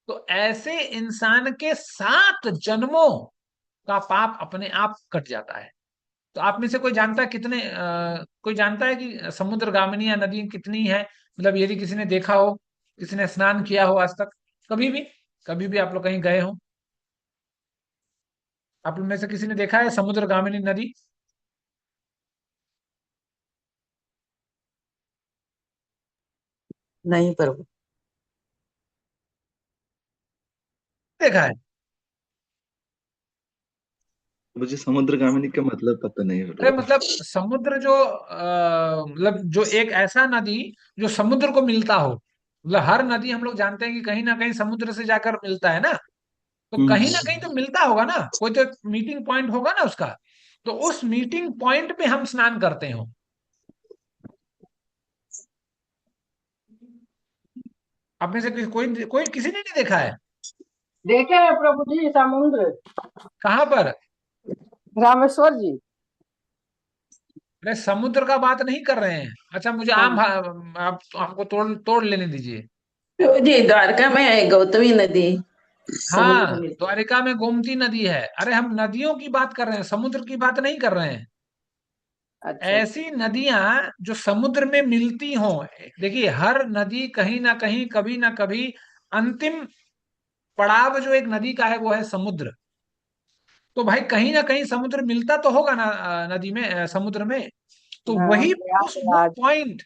तो ऐसे इंसान के 7 जन्मों का पाप अपने आप कट जाता है। तो आप में से कोई जानता है कितने कोई जानता है कि समुद्रगामिनी या नदी कितनी है? मतलब यदि किसी ने देखा हो, किसी ने स्नान किया हो आज तक, कभी भी, कभी भी आप लोग कहीं गए हो, आप लोग में से किसी ने देखा है समुद्रगामिनी नदी? नहीं प्रभु। देखा है? मुझे समुद्रगामिनी का मतलब पता नहीं है अरे प्रभु। मतलब समुद्र जो मतलब जो एक ऐसा नदी जो समुद्र को मिलता हो, मतलब हर नदी हम लोग जानते हैं कि कहीं ना कहीं समुद्र से जाकर मिलता है ना, तो कहीं ना कहीं तो मिलता होगा ना, कोई तो मीटिंग पॉइंट होगा ना उसका। तो उस मीटिंग पॉइंट पे हम स्नान करते हो। आप में से कोई कोई किसी ने नहीं देखा है? देखे हैं प्रभु जी समुद्र। कहाँ पर? रामेश्वर जी। अरे समुद्र का बात नहीं कर रहे हैं। अच्छा, मुझे हाँ आप हमको तोड़ तोड़ लेने दीजिए। प्रभु जी, द्वारका में है गौतमी नदी, समुद्र हाँ, मिलता है। द्वारिका में गोमती नदी है। अरे हम नदियों की बात कर रहे हैं, समुद्र की बात नहीं कर रहे हैं। अच्छा अच्छा। ऐसी नदियां जो समुद्र में मिलती हों। देखिए, हर नदी कहीं ना कहीं, कभी ना कभी, अंतिम पड़ाव जो एक नदी का है वो है समुद्र। तो भाई कहीं ना कहीं समुद्र मिलता तो होगा ना, नदी में, समुद्र में। तो हाँ वही उस वो प्रयागराज। पॉइंट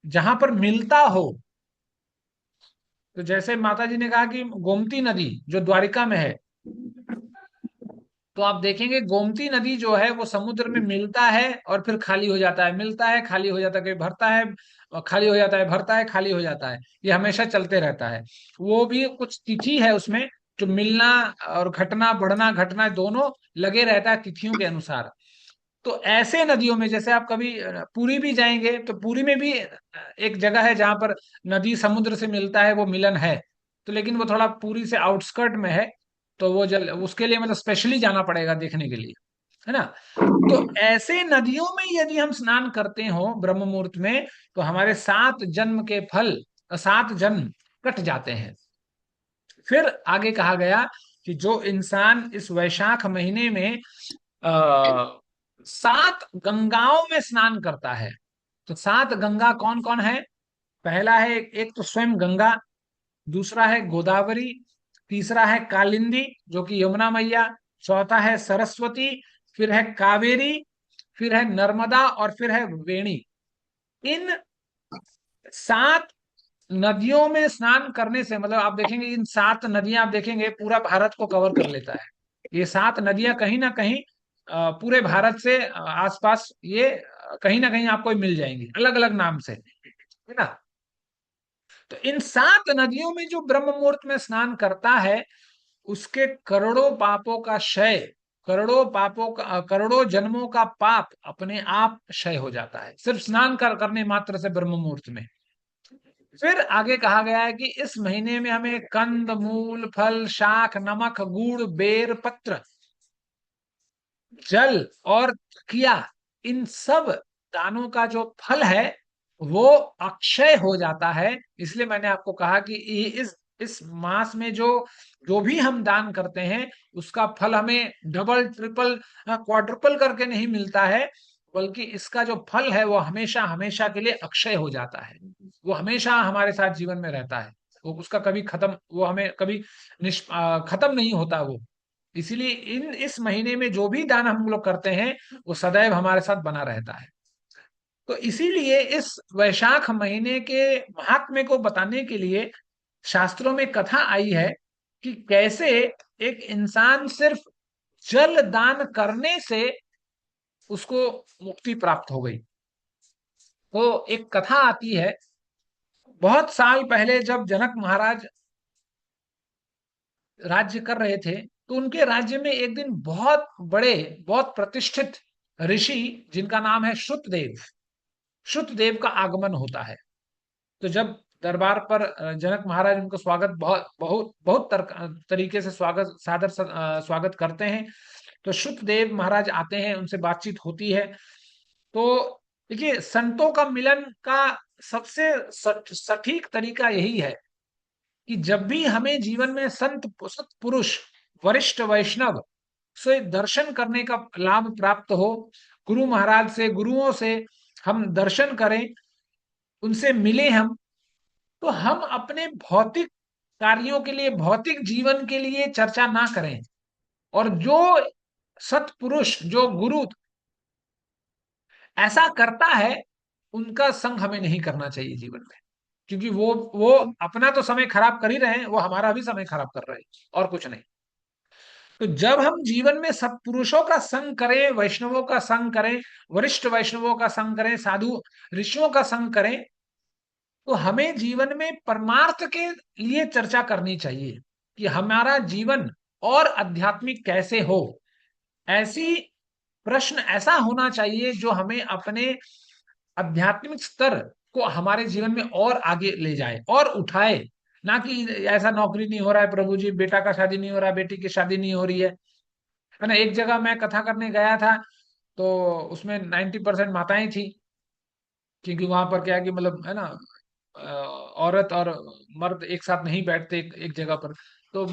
जहां पर मिलता हो। तो जैसे माता जी ने कहा कि गोमती नदी जो द्वारिका में है, तो आप देखेंगे गोमती नदी जो है वो समुद्र में मिलता है और फिर खाली हो जाता है, मिलता है, खाली हो जाता है, कभी भरता है और खाली हो जाता है, भरता है, खाली हो जाता है। ये हमेशा चलते रहता है। वो भी कुछ तिथि है उसमें, जो मिलना और घटना, बढ़ना घटना दोनों लगे रहता है तिथियों के अनुसार। तो ऐसे नदियों में, जैसे आप कभी पुरी भी जाएंगे, तो पुरी में भी एक जगह है जहां पर नदी समुद्र से मिलता है, वो मिलन है। तो लेकिन वो थोड़ा पुरी से आउटस्कर्ट में है, तो वो जल उसके लिए मतलब स्पेशली जाना पड़ेगा देखने के लिए, है ना। तो ऐसे नदियों में यदि हम स्नान करते हो ब्रह्म मुहूर्त में, तो हमारे 7 जन्म के फल, 7 जन्म कट जाते हैं। फिर आगे कहा गया कि जो इंसान इस वैशाख महीने में 7 गंगाओं में स्नान करता है, तो 7 गंगा कौन कौन है? पहला है, एक तो स्वयं गंगा, दूसरा है गोदावरी, तीसरा है कालिंदी जो कि यमुना मैया, चौथा है सरस्वती, फिर है कावेरी, फिर है नर्मदा और फिर है वेणी। इन 7 नदियों में स्नान करने से, मतलब आप देखेंगे इन 7 नदियां, आप देखेंगे पूरा भारत को कवर कर लेता है। ये 7 नदियां कहीं ना कहीं पूरे भारत से आसपास, ये कहीं ना कहीं आपको मिल जाएंगी अलग अलग नाम से, है ना। तो इन 7 नदियों में जो ब्रह्म मुहूर्त में स्नान करता है, उसके करोड़ों पापों का क्षय, करोड़ों पापों का, करोड़ों जन्मों का पाप अपने आप क्षय हो जाता है, सिर्फ स्नान करने मात्र से ब्रह्म मुहूर्त में। फिर आगे कहा गया है कि इस महीने में हमें कंद मूल फल शाक नमक गुड़ बेर पत्र जल और किया, इन सब दानों का जो फल है वो अक्षय हो जाता है। इसलिए मैंने आपको कहा कि इस इस मास में जो जो भी हम दान करते हैं उसका फल हमें डबल ट्रिपल क्वाड्रुपल करके नहीं मिलता है, बल्कि इसका जो फल है वो हमेशा हमेशा के लिए अक्षय हो जाता है। वो हमेशा हमारे साथ जीवन में रहता है। वो उसका कभी खत्म, वो हमें कभी खत्म नहीं होता वो। इसीलिए इन इस महीने में जो भी दान हम लोग करते हैं वो सदैव हमारे साथ बना रहता है। तो इसीलिए इस वैशाख महीने के महात्म्य को बताने के लिए शास्त्रों में कथा आई है कि कैसे एक इंसान सिर्फ जल दान करने से उसको मुक्ति प्राप्त हो गई। तो एक कथा आती है, बहुत साल पहले जब जनक महाराज राज्य कर रहे थे, तो उनके राज्य में एक दिन बहुत बड़े, बहुत प्रतिष्ठित ऋषि जिनका नाम है श्रुतदेव, श्रुतदेव का आगमन होता है। तो जब दरबार पर जनक महाराज उनको स्वागत बहुत बहुत बहुत तरीके से स्वागत करते हैं। तो श्रुतदेव महाराज आते हैं, उनसे बातचीत होती है। तो देखिए, संतों का मिलन का सबसे सटीक तरीका यही है कि जब भी हमें जीवन में सत्पुरुष, वरिष्ठ वैष्णव से दर्शन करने का लाभ प्राप्त हो, गुरु महाराज से, गुरुओं से हम दर्शन करें, उनसे मिले हम, तो हम अपने भौतिक कार्यों के लिए, भौतिक जीवन के लिए चर्चा ना करें। और जो सत्पुरुष, जो गुरु ऐसा करता है, उनका संग हमें नहीं करना चाहिए जीवन में। क्योंकि वो अपना तो समय खराब कर ही रहे हैं, वो हमारा भी समय खराब कर रहे हैं, और कुछ नहीं। तो जब हम जीवन में सत्पुरुषों का संग करें, वैष्णवों का संग करें, वरिष्ठ वैष्णवों का संग करें, साधु ऋषियों का संग करें, तो हमें जीवन में परमार्थ के लिए चर्चा करनी चाहिए कि हमारा जीवन और आध्यात्मिक कैसे हो। ऐसी प्रश्न ऐसा होना चाहिए जो हमें अपने आध्यात्मिक स्तर को हमारे जीवन में और आगे ले जाए और उठाए। ना कि ऐसा नौकरी नहीं हो रहा है प्रभु जी, बेटा का शादी नहीं हो रहा है, बेटी की शादी नहीं हो रही है ना। एक जगह मैं कथा करने गया था, तो उसमें 90% माताएं थी। क्योंकि वहां पर क्या है कि मतलब है ना, औरत और मर्द एक साथ नहीं बैठते एक जगह पर। तो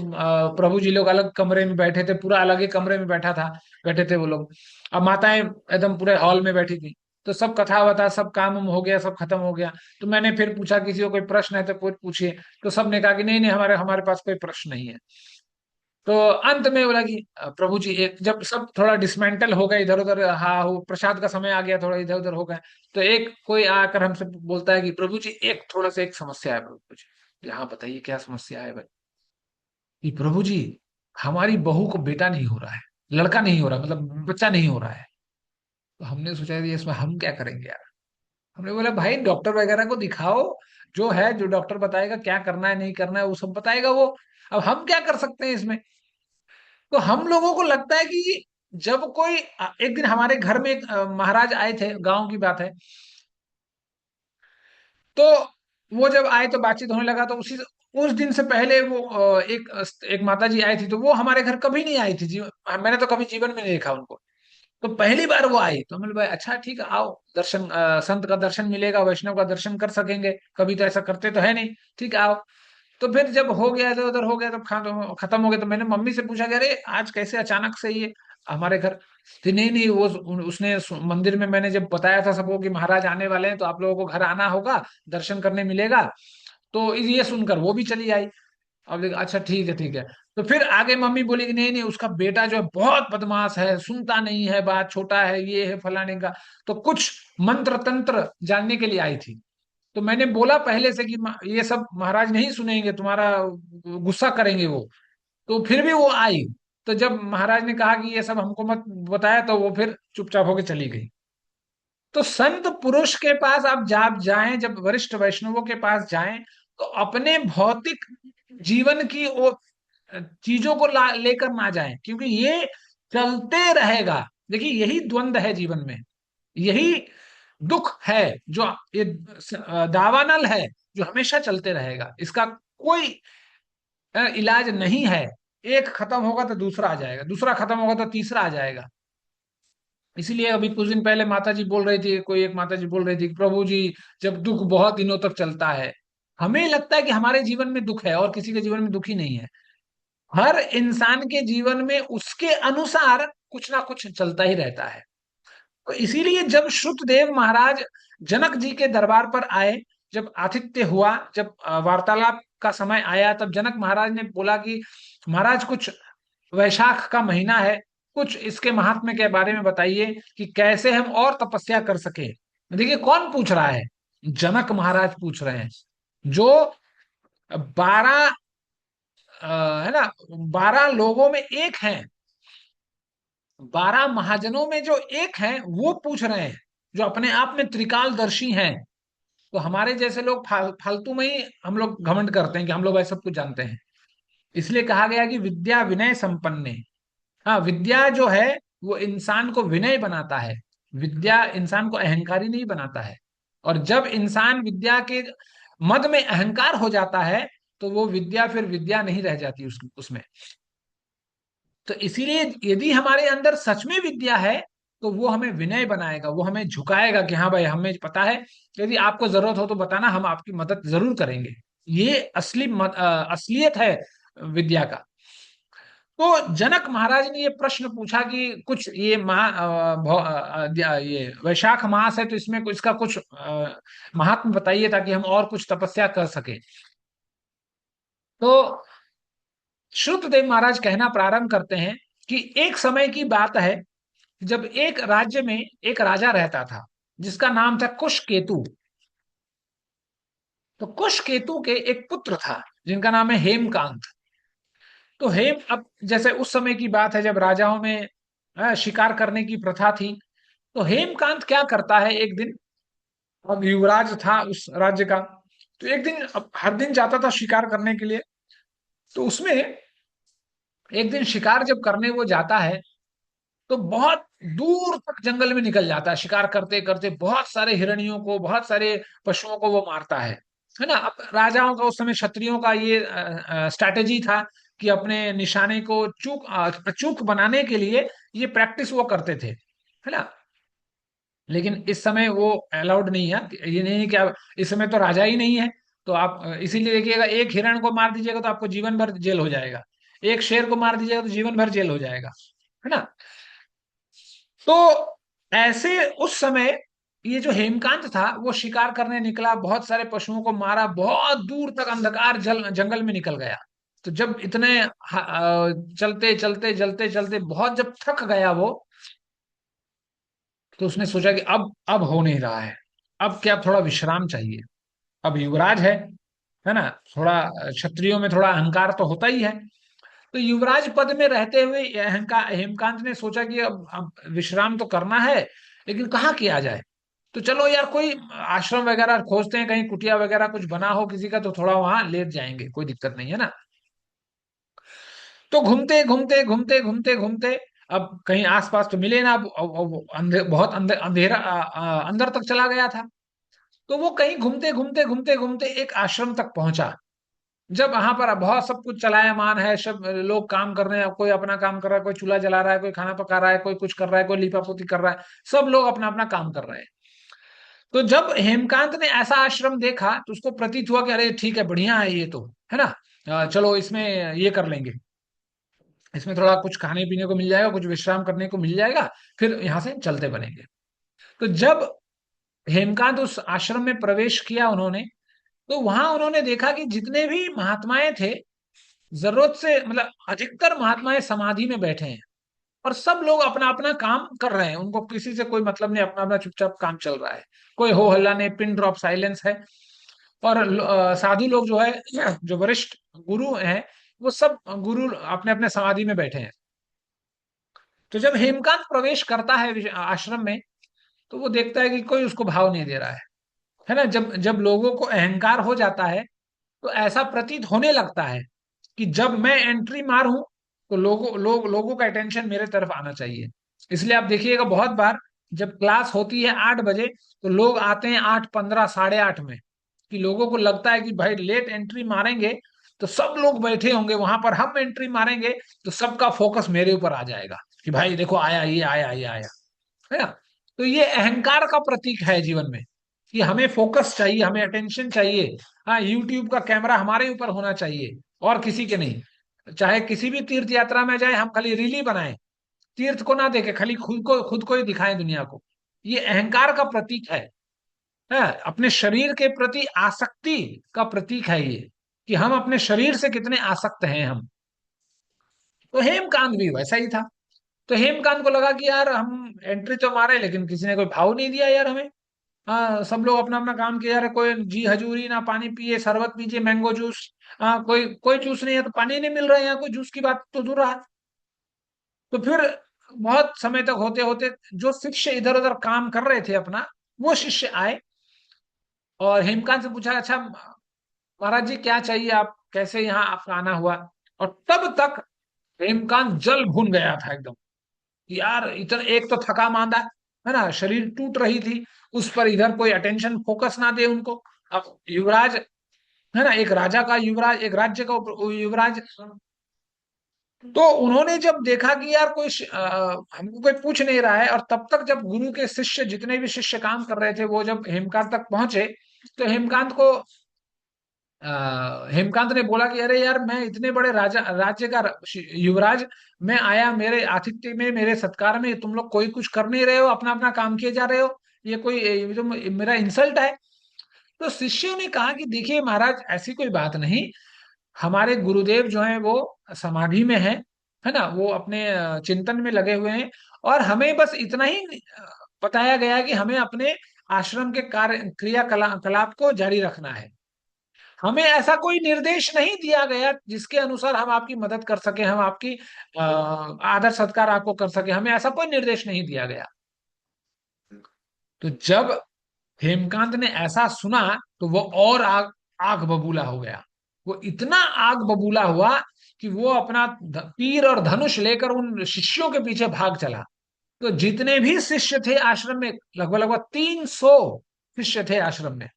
प्रभु जी लोग अलग कमरे में बैठे थे, पूरा अलग ही कमरे में बैठे थे वो लोग। अब माताएं एकदम पूरे हॉल में बैठी थी। तो सब कथा वथा, सब काम वाम हो गया, सब खत्म हो गया। तो मैंने फिर पूछा किसी को कोई प्रश्न है तो कोई पूछिए। तो सबने कहा कि नहीं नहीं, हमारे हमारे पास कोई प्रश्न नहीं है। तो अंत में बोला कि प्रभु जी, एक जब सब थोड़ा डिसमेंटल हो गए इधर उधर, हाँ वो प्रसाद का समय आ गया, थोड़ा इधर उधर हो गए। तो एक कोई आकर हमसे बोलता है कि प्रभु जी, एक थोड़ा सा एक समस्या है प्रभु जी। हाँ बताइए क्या समस्या है भाई। कि प्रभु जी, हमारी बहू को बेटा नहीं हो रहा है, लड़का नहीं हो रहा, मतलब बच्चा नहीं हो रहा है। तो हमने सोचा कि इसमें हम क्या करेंगे यार। हमने बोला भाई डॉक्टर वगैरह को दिखाओ, जो है जो डॉक्टर बताएगा क्या करना है नहीं करना है वो सब बताएगा वो। अब हम क्या कर सकते हैं इसमें। तो हम लोगों को लगता है कि जब कोई एक दिन हमारे घर में एक महाराज आए थे, गांव की बात है। तो वो जब आए तो बातचीत होने लगा, तो उस दिन से पहले वो एक माता जी आई थी, तो वो हमारे घर कभी नहीं आई थी मैंने तो कभी जीवन में नहीं देखा उनको। तो पहली बार वो आई, तो मैंने भाई अच्छा ठीक है, आओ दर्शन, संत का दर्शन मिलेगा, वैष्णव का दर्शन कर सकेंगे, कभी तो ऐसा करते तो है नहीं, ठीक है आओ। तो फिर जब हो गया, इधर उधर हो गया, तब खत्म हो गया, तो मैंने मम्मी से पूछा कि अरे आज कैसे अचानक से ये हमारे घर। तो नहीं नहीं, वो उसने मंदिर में मैंने जब बताया था सबको कि महाराज आने वाले हैं, तो आप लोगों को घर आना होगा, दर्शन करने मिलेगा। तो ये सुनकर वो भी चली आई। अब देखा, अच्छा ठीक है ठीक है। तो फिर आगे मम्मी बोली कि नहीं नहीं, उसका बेटा जो है बहुत बदमाश है, सुनता नहीं है बात, छोटा है, ये है फलाने का। तो कुछ मंत्र तंत्र जानने के लिए आई थी। तो मैंने बोला पहले से कि ये सब महाराज नहीं सुनेंगे तुम्हारा, गुस्सा करेंगे वो। तो फिर भी वो आई। तो जब महाराज ने कहा कि ये सब हमको मत बताया, तो वो फिर चुपचाप होके चली गई। तो संत पुरुष के पास आप जब जाएं, जब वरिष्ठ वैष्णवों के पास जाएं, तो अपने भौतिक जीवन की चीजों को लेकर ना जाएं, क्योंकि ये चलते रहेगा। देखिए यही द्वंद है जीवन में, यही दुख है जो ये दावानल है, जो हमेशा चलते रहेगा। इसका कोई इलाज नहीं है। एक खत्म होगा तो दूसरा आ जाएगा, दूसरा खत्म होगा तो तीसरा आ जाएगा। इसीलिए अभी कुछ दिन पहले माता जी बोल रही थी, कोई एक माता जी बोल रही थी कि प्रभु जी, जब दुख बहुत दिनों तक चलता है, हमें लगता है कि हमारे जीवन में दुख है और किसी के जीवन में दुख ही नहीं है। हर इंसान के जीवन में उसके अनुसार कुछ ना कुछ चलता ही रहता है। तो इसीलिए जब श्रुतदेव महाराज जनक जी के दरबार पर आए, जब आतिथ्य हुआ, जब वार्तालाप का समय आया, तब जनक महाराज ने बोला कि महाराज कुछ वैशाख का महीना है, कुछ इसके महात्म्य के बारे में बताइए कि कैसे हम और तपस्या कर सके। देखिए कौन पूछ रहा है, जनक महाराज पूछ रहे हैं, जो 12 है ना, 12 लोगों में एक हैं, 12 महाजनों में जो एक हैं वो पूछ रहे हैं, जो अपने आप में त्रिकालदर्शी हैं। तो हमारे जैसे लोग फालतू में ही हम लोग घमंड करते हैं कि हम लोग ऐसा सब कुछ जानते हैं। इसलिए कहा गया कि विद्या विनय संपन्ने। हाँ, विद्या जो है वो इंसान को विनय बनाता है, विद्या इंसान को अहंकारी नहीं बनाता है। और जब इंसान विद्या के मद में अहंकार हो जाता है तो वो विद्या फिर विद्या नहीं रह जाती उसमें। तो इसीलिए यदि हमारे अंदर सच में विद्या है तो वो हमें विनय बनाएगा, वो हमें झुकाएगा कि हाँ भाई हमें पता है, यदि आपको जरूरत हो तो बताना, हम आपकी मदद जरूर करेंगे। ये असलियत है विद्या का। तो जनक महाराज ने ये प्रश्न पूछा कि कुछ ये ये वैशाख मास है तो इसमें इसका कुछ महात्म बताइए ताकि हम और कुछ तपस्या कर सके। तो श्रुतदेव महाराज कहना प्रारंभ करते हैं कि एक समय की बात है जब एक राज्य में एक राजा रहता था जिसका नाम था कुशकेतु। तो कुशकेतु के एक पुत्र था जिनका नाम है हेमकांत। तो अब जैसे उस समय की बात है जब राजाओं में शिकार करने की प्रथा थी। तो हेमकांत क्या करता है, एक दिन, अब युवराज था उस राज्य का, तो एक दिन अब हर दिन जाता था शिकार करने के लिए। तो उसमें एक दिन शिकार जब करने वो जाता है तो बहुत दूर तक जंगल में निकल जाता है, शिकार करते करते बहुत सारे हिरणियों को, बहुत सारे पशुओं को वो मारता है ना। अब राजाओं का उस समय, क्षत्रियों का ये स्ट्रैटेजी था कि अपने निशाने को अचूक बनाने के लिए ये प्रैक्टिस वो करते थे, है ना। लेकिन इस समय वो अलाउड नहीं है, ये नहीं है कि आप इस समय तो राजा ही नहीं है तो आप इसीलिए देखिएगा, एक हिरण को मार दीजिएगा तो आपको जीवन भर जेल हो जाएगा, एक शेर को मार दीजिएगा तो जीवन भर जेल हो जाएगा, है ना। तो ऐसे उस समय ये जो हेमकांत था वो शिकार करने निकला, बहुत सारे पशुओं को मारा, बहुत दूर तक अंधकार जंगल में निकल गया। तो जब इतने चलते चलते चलते चलते बहुत जब थक गया वो, तो उसने सोचा कि अब हो नहीं रहा है, अब क्या, थोड़ा विश्राम चाहिए। अब युवराज है ना, थोड़ा क्षत्रियों में थोड़ा अहंकार तो होता ही है। तो युवराज पद में रहते हुए अहंकार हेमकांत ने सोचा कि अब विश्राम तो करना है, लेकिन कहाँ किया जाए। तो चलो यार कोई आश्रम वगैरह खोजते हैं, कहीं कुटिया वगैरह कुछ बना हो किसी का, तो थोड़ा वहां लेट जाएंगे, कोई दिक्कत नहीं है ना। तो घूमते घूमते घूमते घूमते घूमते, अब कहीं आसपास तो मिले ना, अब बहुत अंधेरा अंदर तक चला गया था। तो वो कहीं घूमते घूमते घूमते घूमते एक आश्रम तक पहुंचा। जब वहां पर बहुत सब कुछ चलायमान है, सब लोग काम कर रहे हैं, कोई अपना काम कर रहा है, कोई चूल्हा जला रहा है, कोई खाना पका रहा है, कोई कुछ कर रहा है, कोई लीपापोती कर रहा है, सब लोग अपना अपना काम कर रहे हैं। तो जब हेमकांत ने ऐसा आश्रम देखा तो उसको प्रतीत हुआ कि अरे ठीक है, बढ़िया है ये तो, है ना। चलो इसमें ये कर लेंगे, इसमें थोड़ा कुछ खाने पीने को मिल जाएगा, कुछ विश्राम करने को मिल जाएगा, फिर यहाँ से चलते बनेंगे। तो जब हेमकांत उस आश्रम में प्रवेश किया उन्होंने, तो वहां उन्होंने देखा कि जितने भी महात्माएं थे, जरूरत से मतलब अधिकतर महात्माएं समाधि में बैठे हैं और सब लोग अपना अपना काम कर रहे हैं, उनको किसी से कोई मतलब नहीं, अपना अपना चुपचाप काम चल रहा है, कोई हो हल्ला नहीं, पिन ड्रॉप साइलेंस है। और साधु लोग जो है, जो वरिष्ठ गुरु हैं, वो सब गुरु अपने अपने समाधि में बैठे हैं। तो जब हेमकांत प्रवेश करता है आश्रम में, तो वो देखता है कि कोई उसको भाव नहीं दे रहा है ना। जब जब लोगों को अहंकार हो जाता है तो ऐसा प्रतीत होने लगता है कि जब मैं एंट्री मारूं तो लोगों का अटेंशन मेरे तरफ आना चाहिए। इसलिए आप देखिएगा बहुत बार जब क्लास होती है 8 बजे, तो लोग आते हैं 8:15 8:30 में, कि लोगों को लगता है कि भाई लेट एंट्री मारेंगे तो सब लोग बैठे होंगे वहां पर, हम एंट्री मारेंगे तो सबका फोकस मेरे ऊपर आ जाएगा कि भाई देखो आया, ये आया, ये आया, है ना। तो ये अहंकार का प्रतीक है जीवन में। कि हमें फोकस चाहिए, हमें अटेंशन चाहिए। हाँ, यूट्यूब का कैमरा हमारे ऊपर होना चाहिए और किसी के नहीं। चाहे किसी भी तीर्थ यात्रा में जाए, हम खाली रील ही बनाएं, तीर्थ को ना देखे, खाली खुद को ही दिखाएं दुनिया को। ये अहंकार का प्रतीक है, अपने शरीर के प्रति आसक्ति का प्रतीक है ये, कि हम अपने शरीर से कितने आसक्त हैं हम। तो हेमकांत भी वैसा ही था। तो हेमकांत को लगा कि यार हम एंट्री तो मारे, लेकिन किसी ने कोई भाव नहीं दिया यार हमें। हाँ, सब लोग अपना अपना काम किया, रहे कोई जी हजूरी ना, पानी पिए, शरबत पीजिए, मैंगो जूस। हाँ, कोई कोई जूस नहीं है तो पानी नहीं मिल रहा है यहाँ, कोई जूस की बात तो दूर रहा। तो फिर बहुत समय तक होते होते जो शिष्य इधर उधर काम कर रहे थे अपना, वो शिष्य आए और हेमकांत से पूछा, अच्छा महाराज जी क्या चाहिए, आप कैसे यहाँ आपका आना हुआ। और तब तक हेमकांत जल भून गया था एकदम, कि यार इतना, एक तो थका मांदा है ना, शरीर टूट रही थी, उस पर इधर कोई अटेंशन फोकस ना दे उनको। अब युवराज है ना, एक राजा का युवराज, एक राज्य का युवराज। तो उन्होंने जब देखा कि यार कोई हमको कोई पूछ नहीं रहा है, और तब तक जब गुरु के शिष्य, जितने भी शिष्य काम कर रहे थे, वो जब हेमकांत तक पहुंचे, तो हेमकांत ने बोला कि अरे यार, मैं इतने बड़े राजा, राज्य का युवराज, मैं आया, मेरे आतिथ्य में, मेरे सत्कार में तुम लोग कोई कुछ कर नहीं रहे हो, अपना अपना काम किए जा रहे हो, ये जो मेरा इंसल्ट है। तो शिष्यों ने कहा कि देखिए महाराज, ऐसी कोई बात नहीं, हमारे गुरुदेव जो हैं वो समाधि में है ना, वो अपने चिंतन में लगे हुए हैं, और हमें बस इतना ही बताया गया कि हमें अपने आश्रम के कार्य क्रियाकलाप को जारी रखना है। हमें ऐसा कोई निर्देश नहीं दिया गया जिसके अनुसार हम आपकी मदद कर सके, हम आपकी आदर सत्कार आपको कर सके, हमें ऐसा कोई निर्देश नहीं दिया गया। तो जब हेमकांत ने ऐसा सुना, तो वो और आग आग बबूला हो गया। वो इतना आग बबूला हुआ कि वो अपना तीर और धनुष लेकर उन शिष्यों के पीछे भाग चला। तो जितने भी शिष्य थे आश्रम में, लगभग लगभग 300 शिष्य थे आश्रम में,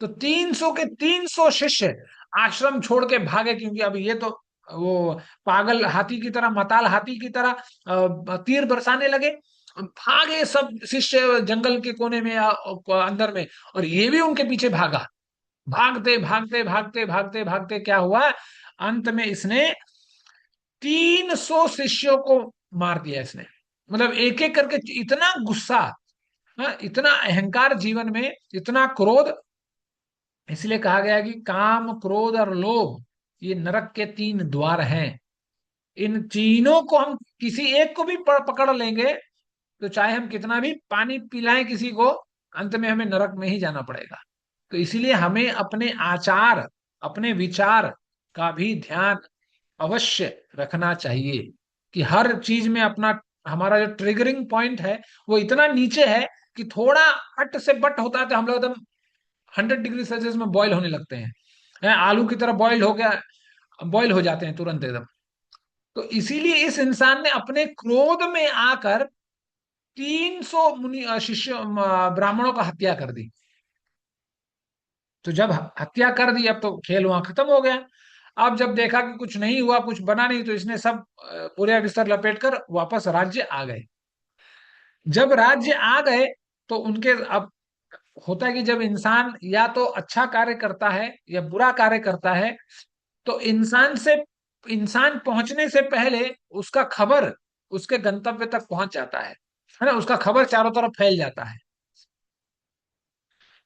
तो 300 के 300 शिष्य आश्रम छोड़ के भागे, क्योंकि अब ये तो वो पागल हाथी की तरह, मताल हाथी की तरह तीर बरसाने लगे। भागे सब शिष्य जंगल के कोने में या अंदर में, और ये भी उनके पीछे भागा। भागते भागते भागते भागते भागते क्या हुआ, अंत में इसने 300 शिष्यों को मार दिया इसने। मतलब एक एक करके, इतना गुस्सा, हाँ, इतना अहंकार जीवन में, इतना क्रोध। इसलिए कहा गया कि काम, क्रोध और लोभ, ये नरक के 3 द्वार हैं। इन तीनों को हम किसी एक को भी पकड़ लेंगे, तो चाहे हम कितना भी पानी पिलाएं किसी को, अंत में हमें नरक में ही जाना पड़ेगा। तो इसीलिए हमें अपने आचार, अपने विचार का भी ध्यान अवश्य रखना चाहिए, कि हर चीज में अपना, हमारा जो ट्रिगरिंग पॉइंट है वो इतना नीचे है कि थोड़ा अट से बट होता है तो हम लोग एकदम 100 डिग्री सेल्सियस में बॉयल होने लगते हैं, आलू की तरह बॉयल हो गया, बॉयल हो जाते हैं तुरंत एकदम। तो इसीलिए इस इंसान ने अपने क्रोध में आकर 300 मुनि शिष्य ब्राह्मणों का हत्या कर दी। तो जब हत्या कर दी, अब तो खेल वहां खत्म हो गया। अब जब देखा कि कुछ नहीं हुआ, कुछ बना नहीं, तो इसने सब पूरे बिस्तर लपेट कर वापस राज्य आ गए। जब राज्य आ गए, तो उनके अब होता है कि जब इंसान या तो अच्छा कार्य करता है या बुरा कार्य करता है, तो इंसान पहुंचने से पहले उसका खबर उसके गंतव्य तक पहुंच जाता है ना, उसका खबर चारों तरफ फैल जाता है।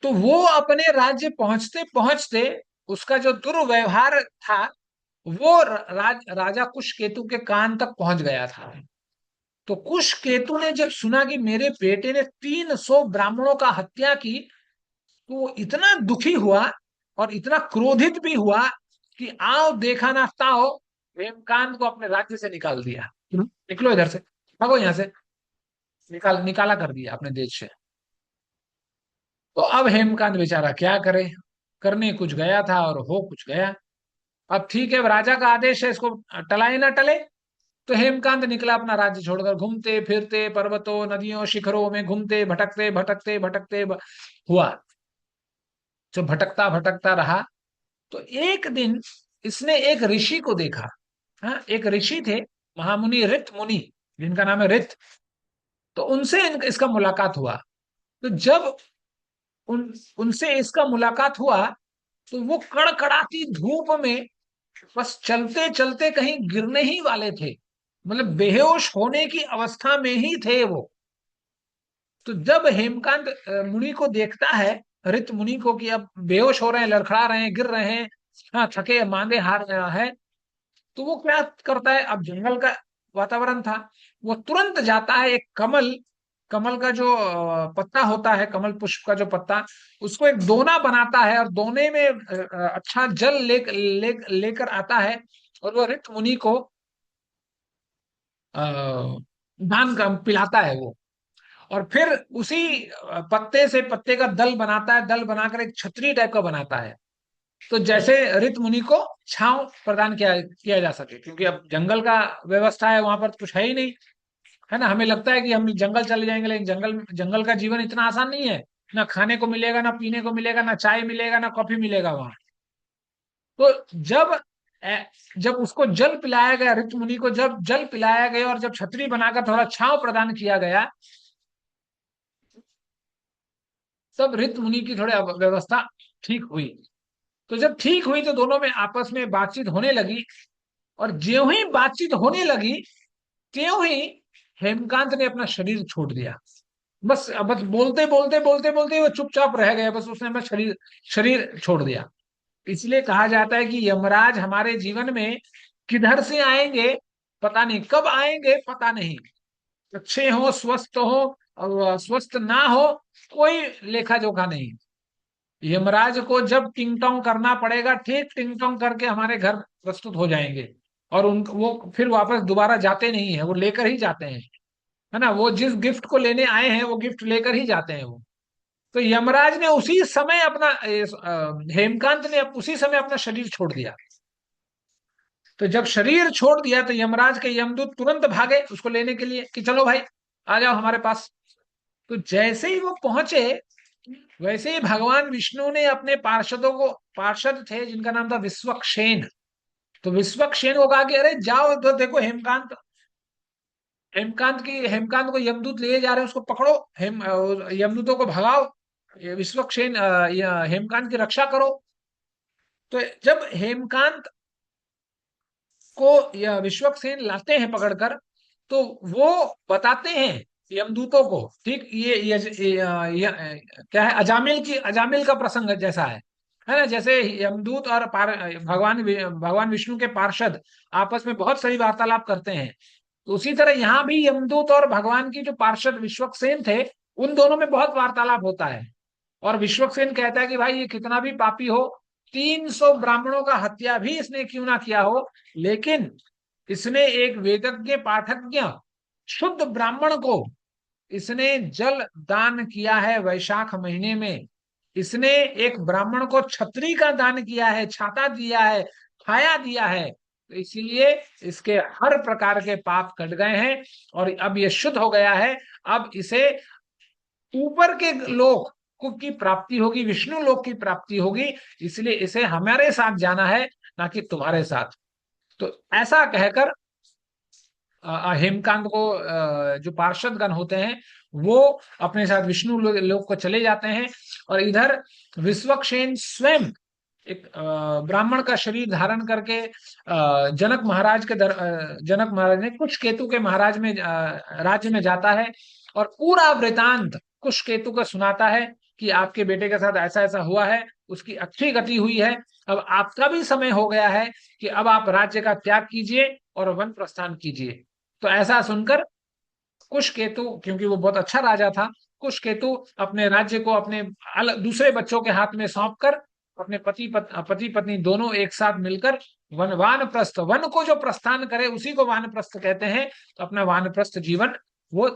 तो वो अपने राज्य पहुंचते पहुंचते, उसका जो दुर्व्यवहार था, वो राजा कुशकेतु के कान तक पहुंच गया था। तो कुशकेतु ने जब सुना कि मेरे बेटे ने 300 ब्राह्मणों का हत्या की, तो वो इतना दुखी हुआ और इतना क्रोधित भी हुआ कि आओ देखा ना ताओ, हेमकांत को अपने राज्य से निकाल दिया। निकलो इधर से, भागो यहां से, निकाला कर दिया अपने देश से। तो अब हेमकांत बेचारा क्या करे, करने कुछ गया था और हो कुछ गया। अब ठीक है, राजा का आदेश है, इसको टलाए ना टले। तो हेमकांत निकला अपना राज्य छोड़कर, घूमते फिरते पर्वतों, नदियों, शिखरों में घूमते, भटकते भटकते भटकते हुआ। जो भटकता भटकता रहा, तो एक दिन इसने एक ऋषि को देखा। हाँ, एक ऋषि थे, महामुनि रित मुनि, जिनका नाम है रित। तो उनसे इसका मुलाकात हुआ। तो जब उनसे इसका मुलाकात हुआ, तो वो कड़कड़ाती धूप में बस चलते चलते कहीं गिरने ही वाले थे, मतलब बेहोश होने की अवस्था में ही थे वो। तो जब हेमकांत मुनि को देखता है, ऋत मुनि को, कि अब बेहोश हो रहे हैं, लड़खड़ा रहे हैं, गिर रहे हैं, हाँ, थके मांदे हार रहा है, तो वो क्या करता है, अब जंगल का वातावरण था, वो तुरंत जाता है, एक कमल, कमल का जो पत्ता होता है, कमल पुष्प का जो पत्ता, उसको एक दोना बनाता है, और दोने में अच्छा जल लेकर आता है, और वो ऋत मुनि को दान का पिलाता है वो। और फिर उसी पत्ते से पत्ते का दल बनाता है, दल बनाकर एक छतरी टाइप का बनाता है, तो जैसे ऋत मुनि को छांव प्रदान किया किया जा सके, क्योंकि अब जंगल का व्यवस्था है, वहां पर कुछ है ही नहीं, है ना। हमें लगता है कि हम जंगल चले जाएंगे, लेकिन जंगल जंगल का जीवन इतना आसान नहीं है, ना खाने को मिलेगा, ना पीने को मिलेगा, ना चाय मिलेगा, ना कॉफी मिलेगा वहां। तो जब उसको जल पिलाया गया, ऋत मुनि को जब जल पिलाया गया, और जब छतरी बनाकर थोड़ा छांव प्रदान किया गया, तब ऋत मुनि की थोड़ी व्यवस्था ठीक हुई। तो जब ठीक हुई, तो दोनों में आपस में बातचीत होने लगी, और ज्यों ही बातचीत होने लगी, त्यों ही हेमकांत ने अपना शरीर छोड़ दिया। बस बोलते बोलते बोलते बोलते वो चुपचाप रह गया, बस उसने अपना शरीर शरीर छोड़ दिया। इसलिए कहा जाता है कि यमराज हमारे जीवन में किधर से आएंगे पता नहीं, कब आएंगे पता नहीं, अच्छे हो, स्वस्थ हो, और स्वस्थ ना हो, कोई लेखा जोखा नहीं। यमराज को जब टिंग टोंग करना पड़ेगा, ठीक टिंग टोंग करके हमारे घर प्रस्तुत हो जाएंगे, और उन वो फिर वापस दोबारा जाते नहीं है, वो लेकर ही जाते हैं, है ना। वो जिस गिफ्ट को लेने आए हैं, वो गिफ्ट लेकर ही जाते हैं वो। तो यमराज ने उसी समय अपना हेमकांत ने उसी समय अपना शरीर छोड़ दिया। तो जब शरीर छोड़ दिया, तो यमराज के यमदूत तुरंत भागे उसको लेने के लिए, कि चलो भाई, आ जाओ हमारे पास। तो जैसे ही वो पहुंचे, वैसे ही भगवान विष्णु ने अपने पार्षदों को, पार्षद थे जिनका नाम था विश्वक्सेन, तो विश्वक्सेन को कहा कि अरे जाओ, तो देखो हेमकांत, हेमकांत को यमदूत ले जा रहे हैं, उसको पकड़ो, यमदूतों को भगाओ, ये विश्वक्सेन हेमकांत की रक्षा करो। तो जब हेमकांत को या विश्वक्सेन लाते हैं पकड़कर, तो वो बताते हैं यमदूतों को, ठीक, क्या है, अजामिल का प्रसंग जैसा है ना। जैसे यमदूत और भगवान विष्णु के पार्षद आपस में बहुत सारी वार्तालाप करते हैं, तो उसी तरह यहाँ भी यमदूत और भगवान की जो पार्षद विश्वक्सेन थे, उन दोनों में बहुत वार्तालाप होता है। और विश्वक्सेन कहता है कि भाई, ये कितना भी पापी हो, 300 ब्राह्मणों का हत्या भी इसने क्यों ना किया हो, लेकिन इसने एक वेदज्ञ पाठज्ञ शुद्ध ब्राह्मण को इसने जल दान किया है वैशाख महीने में, इसने एक ब्राह्मण को छतरी का दान किया है, छाता दिया है, छाया दिया है, तो इसीलिए इसके हर प्रकार के पाप कट गए हैं, और अब ये शुद्ध हो गया है। अब इसे ऊपर के लोक को की प्राप्ति होगी, विष्णु लोक की प्राप्ति होगी, इसलिए इसे हमारे साथ जाना है, ना कि तुम्हारे साथ। तो ऐसा कहकर हेमकांत को जो पार्षद गण होते हैं, वो अपने साथ विष्णु लोक को चले जाते हैं। और इधर विश्वक्सेन स्वयं एक ब्राह्मण का शरीर धारण करके जनक महाराज ने कुश केतु के महाराज में राज्य में जाता है, और पूरा वृतांत कुश केतु को सुनाता है कि आपके बेटे के साथ ऐसा ऐसा हुआ है, उसकी अच्छी गति हुई है, अब आपका भी समय हो गया है कि अब आप राज्य का त्याग कीजिए और वन प्रस्थान कीजिए। तो ऐसा सुनकर कुश केतु, क्योंकि वो बहुत अच्छा राजा था, कुश केतु अपने राज्य को अपने दूसरे बच्चों के हाथ में सौंप कर, अपने पति पत्नी दोनों एक साथ मिलकर वानप्रस्थ, वन को जो प्रस्थान करे उसी को वानप्रस्थ कहते हैं, तो अपना वानप्रस्थ जीवन वो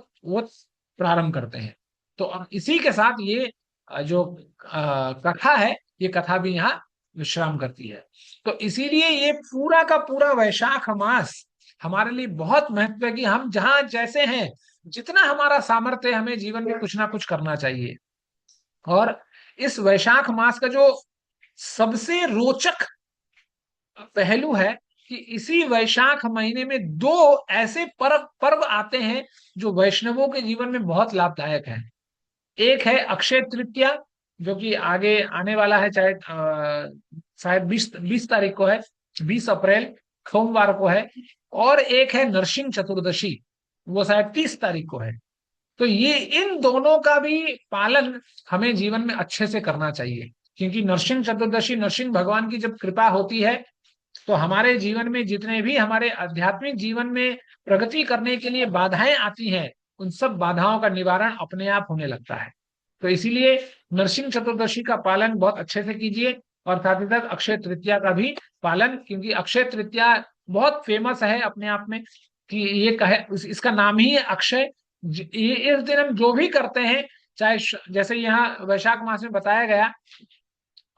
प्रारंभ करते हैं। तो अब इसी के साथ ये जो कथा है, ये कथा भी यहाँ विश्राम करती है। तो इसीलिए ये पूरा का पूरा वैशाख मास हमारे लिए बहुत महत्व है, कि हम जहां जैसे हैं, जितना हमारा सामर्थ्य है, हमें जीवन में कुछ ना कुछ करना चाहिए। और इस वैशाख मास का जो सबसे रोचक पहलू है, कि इसी वैशाख महीने में दो ऐसे पर्व आते हैं जो वैष्णवों के जीवन में बहुत लाभदायक है। एक है अक्षय तृतीया, जो कि आगे आने वाला है, चाहे शायद 20 तारीख को है, 20 अप्रैल सोमवार को है। और एक है नरसिंह चतुर्दशी, वो शायद 30 तारीख को है। तो ये इन दोनों का भी पालन हमें जीवन में अच्छे से करना चाहिए, क्योंकि नरसिंह चतुर्दशी, नरसिंह भगवान की जब कृपा होती है तो हमारे जीवन में जितने भी हमारे आध्यात्मिक जीवन में प्रगति करने के लिए बाधाएं आती हैं, उन सब बाधाओं का निवारण अपने आप होने लगता है। तो इसीलिए नरसिंह चतुर्दशी का पालन बहुत अच्छे से कीजिए, और साथ ही साथ अक्षय तृतीया का भी पालन, क्योंकि अक्षय तृतीया बहुत फेमस है अपने आप में, कि ये कहे इसका नाम ही है अक्षय। ये इस दिन हम जो भी करते हैं, चाहे जैसे यहाँ वैशाख मास में बताया गया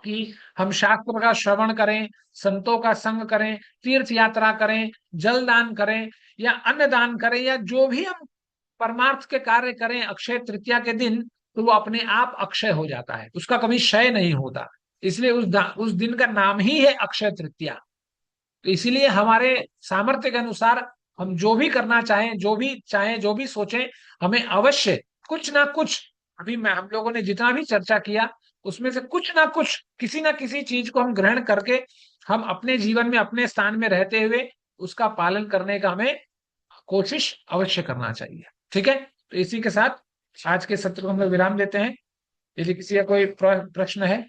कि हम शास्त्र का श्रवण करें, संतों का संग करें, तीर्थ यात्रा करें, जल दान करें, या अन्न दान करें, या जो भी हम परमार्थ के कार्य करें अक्षय तृतीया के दिन, तो वो अपने आप अक्षय हो जाता है, उसका कभी क्षय नहीं होता। इसलिए उस दिन का नाम ही है अक्षय तृतीया। तो इसीलिए हमारे सामर्थ्य के अनुसार हम जो भी करना चाहें, जो भी सोचें, हमें अवश्य कुछ ना कुछ, अभी मैं हम लोगों ने जितना भी चर्चा किया उसमें से कुछ ना कुछ, किसी ना किसी चीज को हम ग्रहण करके हम अपने जीवन में अपने स्थान में रहते हुए उसका पालन करने का हमें कोशिश अवश्य करना चाहिए। ठीक है, तो इसी के साथ आज के सत्र को हम लोग विराम देते हैं। यदि किसी का कोई प्रश्न है